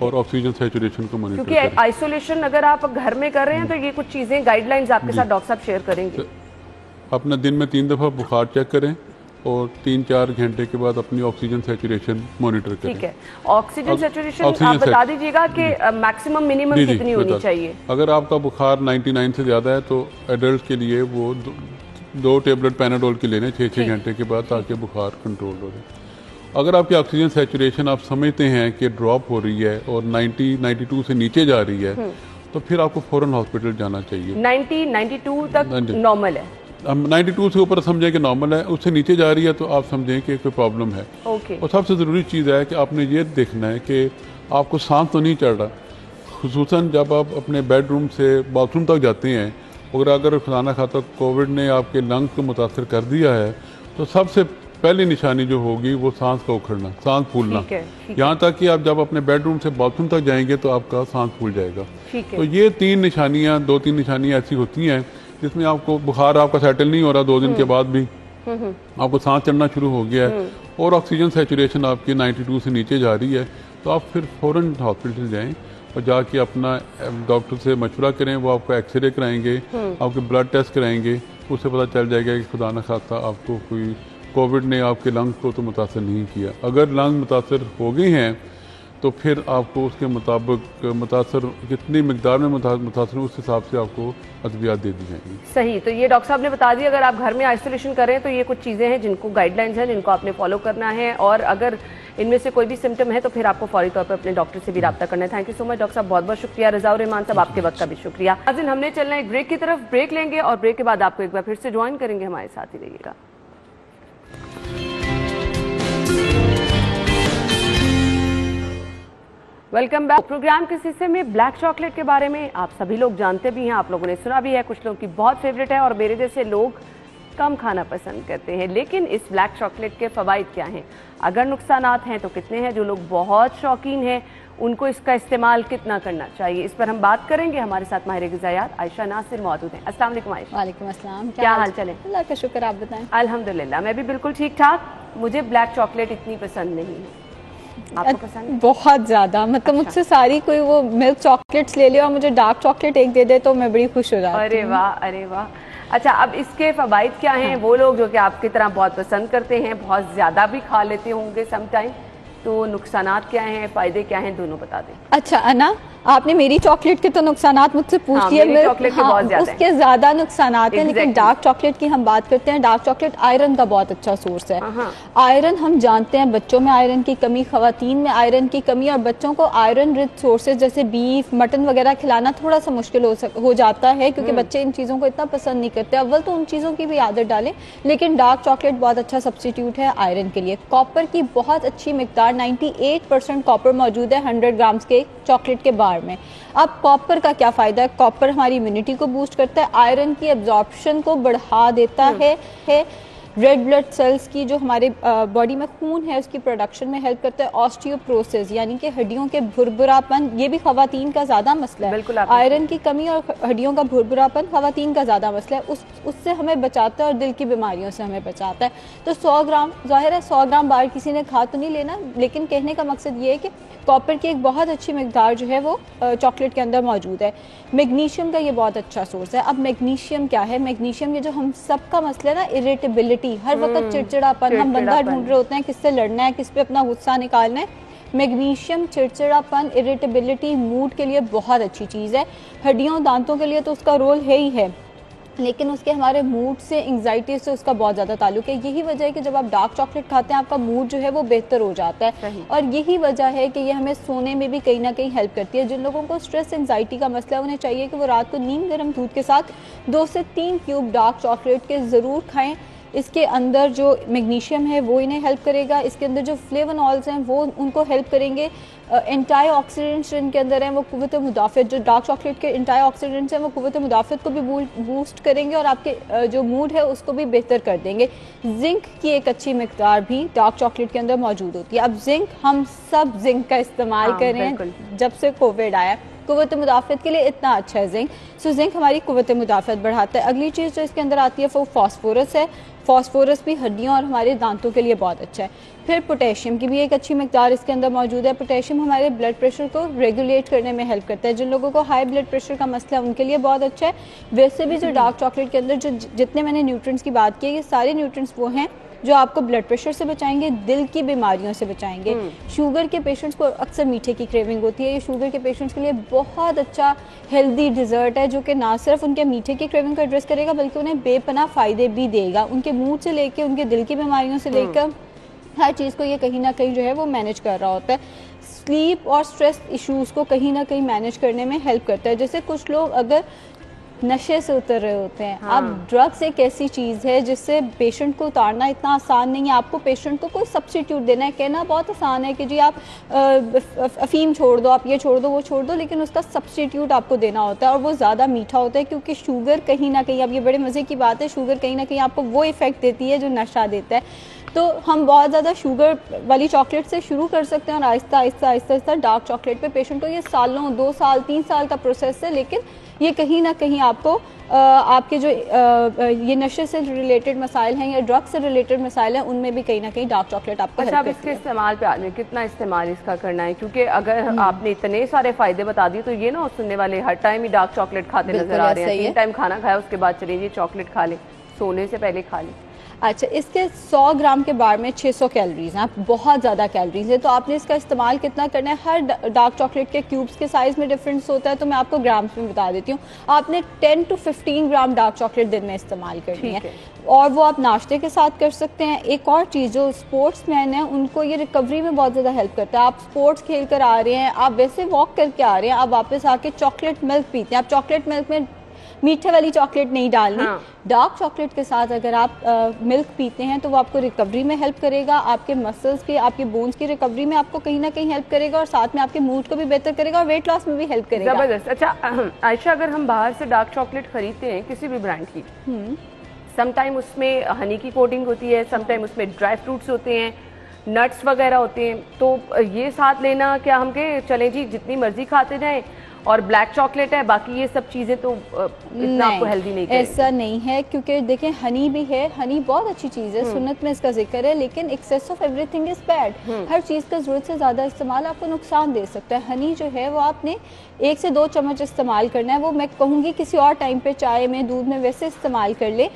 और ऑक्सीजन सैचुरेशन को मॉनिटर करें। क्योंकि आइसोलेशन अगर आप घर में कर रहे हैं तो ये कुछ चीज़ें गाइडलाइंस आपके साथ डॉक्टर साहब शेयर करेंगे। अपना दिन में 3 दफ़ा बुखार चेक करें और 3-4 घंटे के बाद अपनी ऑक्सीजन सैचुरेशन मॉनिटर करें। ठीक है, ऑक्सीजन सैचुरेशन आप बता दीजिएगा कि मैक्सिमम मिनिमम कितनी होनी चाहिए? अगर आपका बुखार 99 से ज़्यादा है तो एडल्ट के लिए वो 2 टेबलेट पैनाडोल के लेने 6-6 घंटे के बाद, ताकि बुखार कंट्रोल हो जाए। अगर आपकी ऑक्सीजन सैचुरेशन आप समझते हैं कि ड्रॉप हो रही है और 90-92 से नीचे जा रही है, तो फिर आपको फ़ौरन हॉस्पिटल जाना चाहिए। 90-92 तक नॉर्मल है? हम 92 से ऊपर समझें कि नॉर्मल है, उससे नीचे जा रही है तो आप समझें कि कोई प्रॉब्लम है। और सबसे ज़रूरी चीज़ है कि आपने ये देखना है कि आपको सांस तो नहीं चढ़ रहा, खुसूसन जब आप अपने बेडरूम से बाथरूम तक जाते हैं। और अगर खुदा न खास्ता कोविड ने आपके लंग्स को मुतासर कर दिया है तो सबसे पहली निशानी जो होगी वो सांस का उखड़ना, सांस फूलना। यहाँ तक कि आप जब अपने बेडरूम से बाथरूम तक जाएंगे तो आपका सांस फूल जाएगा। तो ये 2-3 निशानियाँ ऐसी होती हैं जिसमें आपको बुखार आपका सेटल नहीं हो रहा, 2 दिन के बाद भी आपको सांस चढ़ना शुरू हो गया है और ऑक्सीजन सैचुरेशन आपकी 92 से नीचे जा रही है, तो आप फिर फ़ौरन हॉस्पिटल जाएं और जाके अपना डॉक्टर से मशवरा करें। वो आपको एक्सरे कराएंगे, आपके ब्लड टेस्ट कराएंगे, उससे पता चल जाएगा कि खुदा न खास्ता आपको कोई कोविड ने आपके लंग्स को तो मुतासर नहीं किया। अगर लंग्स मुतासर हो गए हैं तो फिर आपको उसके मुताबिक मुतासर कितनी मिकदार में मुतासर उस हिसाब से आपको अद्वियात दे दी जाएंगी। सही, तो ये डॉक्टर साहब ने बता दिया, अगर आप घर में आइसोलेशन करें तो ये कुछ चीज़ें हैं जिनको गाइडलाइंस हैं जिनको आपने फॉलो करना है, और अगर इनमें से कोई भी सिम्टम है तो फिर आपको फौरी तौर पर अपने डॉक्टर से भी रब्ता करना है। Thank you so much doctor साहब, बहुत बहुत शुक्रिया। रज़ा रहमान साहब, आपके वक्त का भी शुक्रिया। आज दिन हमने चलना है एक ब्रेक की तरफ, ब्रेक लेंगे और ब्रेक के बाद आपको एक बार फिर से ज्वाइन करेंगे, हमारे साथ ही रहिएगा। Welcome back. प्रोग्राम के हिस्से में ब्लैक चॉकलेट के बारे में आप सभी लोग जानते भी हैं, आप लोगों ने सुना भी है, कुछ लोगों की बहुत फेवरेट है और मेरे जैसे लोग कम खाना पसंद करते हैं। लेकिन इस ब्लैक चॉकलेट के फ़वाइद क्या हैं, अगर नुकसानात हैं तो कितने हैं, जो लोग बहुत शौकीन हैं उनको इसका इस्तेमाल कितना करना चाहिए, इस पर हम बात करेंगे। हमारे साथ माहिर ग़िज़ायात आयशा नासिर मौजूद हैं। अस्सलाम वालेकुम आयशा। वालेकुम अस्सलाम। क्या हाल चाल है? अल्लाह का शुक्र, आप बताएं। अल्हम्दुलिल्लाह, मैं भी बिल्कुल ठीक ठाक। मुझे ब्लैक चॉकलेट इतनी पसंद नहीं है, आपको पसंद है? बहुत ज़्यादा, मतलब मुझसे सारी कोई वो मिल्क चॉकलेट्स ले ले और मुझे डार्क चॉकलेट एक दे दे तो मैं बड़ी खुश हो जाती हूँ। अरे वाह, अरे वाह। अच्छा, अब इसके फ़वाइद क्या हैं? वो लोग जो कि आपकी तरह बहुत पसंद करते हैं, बहुत ज़्यादा भी खा लेते होंगे समटाइम, तो नुकसानात क्या हैं, फ़ायदे क्या हैं, दोनों बता दें। अच्छा अना, आपने मेरी चॉकलेट के तो नुकसानात मुझसे पूछ लिए। मेरी चॉकलेट के बहुत ज़्यादा उसके ज़्यादा नुकसानात हैं, लेकिन डार्क चॉकलेट की हम बात करते हैं। डार्क चॉकलेट आयरन का बहुत अच्छा सोर्स है। आयरन हम जानते हैं, बच्चों में आयरन की कमी, खवातीन में आयरन की कमी, और बच्चों को आयरन रिच सोर्सेज जैसे बीफ, मटन वगैरह खिलाना थोड़ा सा मुश्किल हो जाता है, क्योंकि बच्चे इन चीज़ों को इतना पसंद नहीं करते। अव्वल तो उन चीज़ों की भी आदत डालें, लेकिन डार्क चॉकलेट बहुत अच्छा सब्स्टिट्यूट है आयरन के लिए। कॉपर की बहुत अच्छी मिकदार 98% कॉपर मौजूद है 100 ग्राम्स के चॉकलेट के बार में। अब कॉपर का क्या फ़ायदा है? कॉपर हमारी इम्यूनिटी को बूस्ट करता है, आयरन की एब्जॉर्प्शन को बढ़ा देता है, रेड ब्लड सेल्स की जो हमारे बॉडी में खून है उसकी प्रोडक्शन में हेल्प करता है, ऑस्टियोप्रोसिस यानी कि हड्डियों के भुरभुरापन, ये भी खवातीन का ज़्यादा मसला है। आयरन की कमी और हड्डियों का भुरभुरापन खवातीन का ज़्यादा मसला है, उससे हमें बचाता है और दिल की बीमारियों से हमें बचाता है। तो 100 ग्राम, ज़ाहिर है 100 ग्राम बार किसी ने खा तो नहीं लेना, लेकिन कहने का मकसद ये है कि कॉपर की एक बहुत अच्छी मिकदार जो है वो चॉकलेट के अंदर मौजूद है। मैग्नीशियम का ये बहुत अच्छा सोर्स है। अब मैग्नीशियम क्या है? मैग्नीशियम ये जो हम सबका मसला है ना, इरिटेबिलिटी, हर वक्त चिड़चिड़ापन, हम बंदा ढूंढ रहे होते हैं किससे लड़ना है, किस पे अपना गुस्सा निकालना है। मैग्नीशियम चिड़चिड़ापन, इरिटेबिलिटी, मूड के लिए बहुत अच्छी चीज़ है। हड्डियों दांतों के लिए तो उसका रोल है ही है, लेकिन उसके हमारे मूड से, एंग्जाइटी से उसका बहुत ज़्यादा ताल्लुक है। यही वजह है कि जब आप डार्क चॉकलेट खाते हैं आपका मूड जो है वो बेहतर हो जाता है, और यही वजह है कि ये हमें सोने में भी कहीं ना कहीं हेल्प करती है। जिन लोगों को स्ट्रेस एंग्जाइटी का मसला है उन्हें चाहिए कि वो रात को नीम गर्म दूध के साथ 2 से 3 क्यूब डार्क चॉकलेट के ज़रूर खाएँ। इसके अंदर जो मैग्नीशियम है वो इन्हें हेल्प करेगा, इसके अंदर जो फ्लेवोनॉल्स हैं वो उनको हेल्प करेंगे। एंटीऑक्सीडेंट्स इनके अंदर हैं, वो कुव्वत मुदाफ़त, जो डार्क चॉकलेट के एंटीऑक्सीडेंट्स हैं वो कुव्वत मुदाफ़त को भी बूस्ट करेंगे और आपके जो मूड है उसको भी बेहतर कर देंगे। जिंक की एक अच्छी मिकदार भी डार्क चॉकलेट के अंदर मौजूद होती है। अब जिंक, हम सब जिंक का इस्तेमाल कर रहे हैं जब से कोविड आया, कुव्वत मुदाफ़त के लिए इतना अच्छा है जिंक। सो जिंक हमारी कुव्वत मुदाफ़त बढ़ाता है। अगली चीज़ जो इसके अंदर आती है वो फास्फोरस है। फास्फोरस भी हड्डियों और हमारे दांतों के लिए बहुत अच्छा है। फिर पोटेशियम की भी एक अच्छी मिकदार इसके अंदर मौजूद है। पोटेशियम हमारे ब्लड प्रेशर को रेगुलेट करने में हेल्प करता है। जिन लोगों को हाई ब्लड प्रेशर का मसला है उनके लिए बहुत अच्छा है। वैसे भी जो डार्क चॉकलेट के अंदर जो जितने मैंने न्यूट्रिएंट्स की बात की है, ये सारे न्यूट्रिएंट्स वो हैं जो आपको ब्लड प्रेशर से बचाएंगे, दिल की बीमारियों से बचाएंगे। शुगर के पेशेंट्स को अक्सर मीठे की क्रेविंग होती है, ये शुगर के पेशेंट्स के लिए बहुत अच्छा हेल्दी डिज़र्ट है, जो कि ना सिर्फ उनके मीठे की क्रेविंग को एड्रेस करेगा बल्कि उन्हें बेपनाह फ़ायदे भी देगा। उनके मूड से लेकर उनके दिल की बीमारियों से लेकर हर चीज़ को ये कहीं ना कहीं जो है वो मैनेज कर रहा होता है। स्लीप और स्ट्रेस इश्यूज़ को कहीं ना कहीं मैनेज करने में हेल्प करता है। जैसे कुछ लोग अगर नशे से उतर रहे होते हैं, अब ड्रग्स एक ऐसी चीज़ है जिससे पेशेंट को उतारना इतना आसान नहीं है। आपको पेशेंट को कोई सब्स्टिट्यूट देना है, कहना बहुत आसान है कि जी आप अफीम छोड़ दो, आप ये छोड़ दो, वो छोड़ दो, लेकिन उसका सब्स्टिट्यूट आपको देना होता है और वो ज़्यादा मीठा होता है, क्योंकि शुगर कहीं ना कहीं, अब ये बड़े मज़े की बात है, शुगर कहीं ना कहीं आपको वो इफ़ेक्ट देती है जो नशा देता है। तो हम बहुत ज़्यादा शुगर वाली चॉकलेट से शुरू कर सकते हैं और आहिस्ता आहिस्ता आहिस्ता आहिस्ता डार्क चॉकलेट पे पेशेंट को, ये सालों, 2 साल 3 साल का प्रोसेस है, लेकिन ये कहीं ना कहीं आपको आपके जो ये नशे से रिलेटेड मसाइल हैं या ड्रग से रिलेटेड मसाइल हैं उनमें भी कहीं ना कहीं डार्क चॉकलेट आपको अच्छा, अब इसके इस्तेमाल पे आने, कितना इस्तेमाल इसका करना है? क्योंकि अगर आपने इतने सारे फायदे बता दिए तो ये ना सुनने वाले हर टाइम ही डार्क चॉकलेट खाते नजर आ रहे हैं, 3 टाइम खाना खाया उसके बाद चलिए जी चॉकलेट खा लें, सोने से पहले खा लें। अच्छा, इसके 100 ग्राम के बार में 600 कैलोरीज हैं, बहुत ज़्यादा कैलोरीज है। तो आपने इसका इस्तेमाल कितना करना है? हर डार्क चॉकलेट के क्यूब्स के साइज़ में डिफरेंस होता है, तो मैं आपको ग्राम्स में बता देती हूँ। आपने 10 to 15 ग्राम डार्क चॉकलेट दिन में इस्तेमाल करनी है, और वो आप नाश्ते के साथ कर सकते हैं। एक और चीज़, जो स्पोर्ट्स मैन है उनको ये रिकवरी में बहुत ज़्यादा हेल्प करता है। आप स्पोर्ट्स खेल कर आ रहे हैं, आप वैसे वॉक करके आ रहे हैं, आप वापस आके चॉकलेट मिल्क पीते हैं। आप चॉकलेट मिल्क में मीठे वाली चॉकलेट नहीं डालनी, डार्क चॉकलेट के साथ अगर आप मिल्क पीते हैं तो वो आपको रिकवरी में हेल्प करेगा, आपके मसल्स की, आपके बोन्स की रिकवरी में आपको कहीं ना कहीं हेल्प करेगा, और साथ में आपके मूड को भी बेहतर करेगा और वेट लॉस में भी हेल्प करेगा। जबरदस्त। अच्छा आयशा, अगर हम बाहर से डार्क चॉकलेट खरीदते हैं किसी भी ब्रांड की, समटाइम उसमें हनी की कोटिंग होती है, समटाइम उसमें ड्राई फ्रूट्स होते हैं, नट्स वगैरह होते हैं, तो ये साथ लेना क्या हम के चलें जी जितनी मर्जी खाते जाएं, और ब्लैक चॉकलेट है, बाकी ये सब चीजें तो इतना आपको हेल्दी नहीं करेंगे। ऐसा नहीं है, क्योंकि देखें हनी भी है, हनी बहुत अच्छी चीज़ है, सुन्नत में इसका जिक्र है, लेकिन excess of everything is bad. हर चीज़ का ज़रूरत से ज़्यादा इस्तेमाल आपको नुकसान दे सकता है। हनी जो है वो आपने 1 से 2 चम्मच इस्तेमाल करना है, वो मैं कहूँगी किसी और टाइम पे चाय में, दूध में वैसे इस्तेमाल कर ले।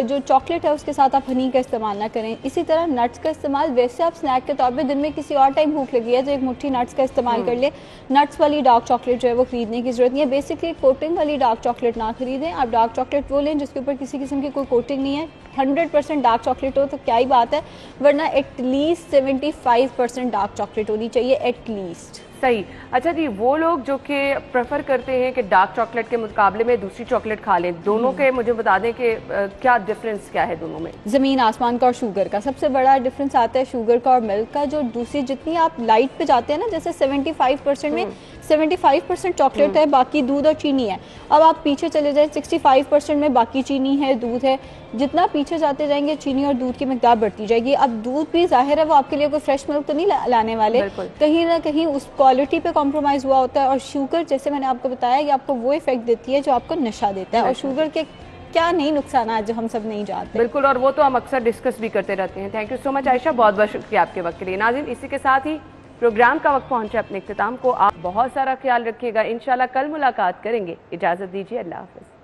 जो चॉकलेट है उसके साथ आप हनी का इस्तेमाल ना करें। इसी तरह नट्स का इस्तेमाल वैसे आप स्नैक के तौर पे दिन में किसी और टाइम भूख लगी है तो 1 मुट्ठी नट्स का इस्तेमाल कर ले। नट्स वाली डार्क चॉकलेट जो है वो खरीदने की जरूरत नहीं है। बेसिकली कोटिंग वाली डार्क चॉकलेट ना खरीदें, आप डार्क चॉकलेट वो लें जिसके ऊपर किसी किस्म की कोई कोटिंग नहीं है। 100% डार्क चॉकलेट हो तो क्या ही बात है, वरना एटलीस्ट 75% डार्क चॉकलेट होनी चाहिए एटलीस्ट। सही। अच्छा जी, वो लोग जो कि प्रेफर करते हैं कि डार्क चॉकलेट के मुकाबले में दूसरी चॉकलेट खा लें, दोनों के मुझे बता दें कि क्या डिफरेंस क्या है दोनों में? ज़मीन आसमान का और शुगर का सबसे बड़ा डिफरेंस आता है शुगर का और मिल्क का। जो दूसरी जितनी आप लाइट पे जाते हैं ना, जैसे 75% में 75% चॉकलेट है, बाकी दूध और चीनी है। अब आप पीछे चले जाए 65% में बाकी चीनी है, दूध है। जितना पीछे जाते जाएंगे चीनी और दूध की मिकदार बढ़ती जाएगी। अब दूध भी जाहिर है वो आपके लिए कोई फ्रेश मिल्क तो नहीं लाने वाले, कहीं ना कहीं उस क्वालिटी पे कॉम्प्रोमाइज़ हुआ होता है। और शुगर जैसे मैंने आपको बताया ये आपको वो इफेक्ट देती है जो आपको नशा देता है। और शुगर के क्या नहीं नुकसान जो हम सब नहीं जानते। बिल्कुल, और वो तो हम अक्सर डिस्कस भी करते रहते हैं। Thank you so much Ayesha, बहुत बहुत शुक्रिया आपके वक्त के लिए। नाज़रीन, इसी के साथ ही प्रोग्राम का वक्त पहुंचे अपने इख्तिताम को। आप बहुत सारा ख्याल रखिएगा, इंशाल्लाह कल मुलाकात करेंगे। इजाज़त दीजिए, अल्लाह हाफ़िज़।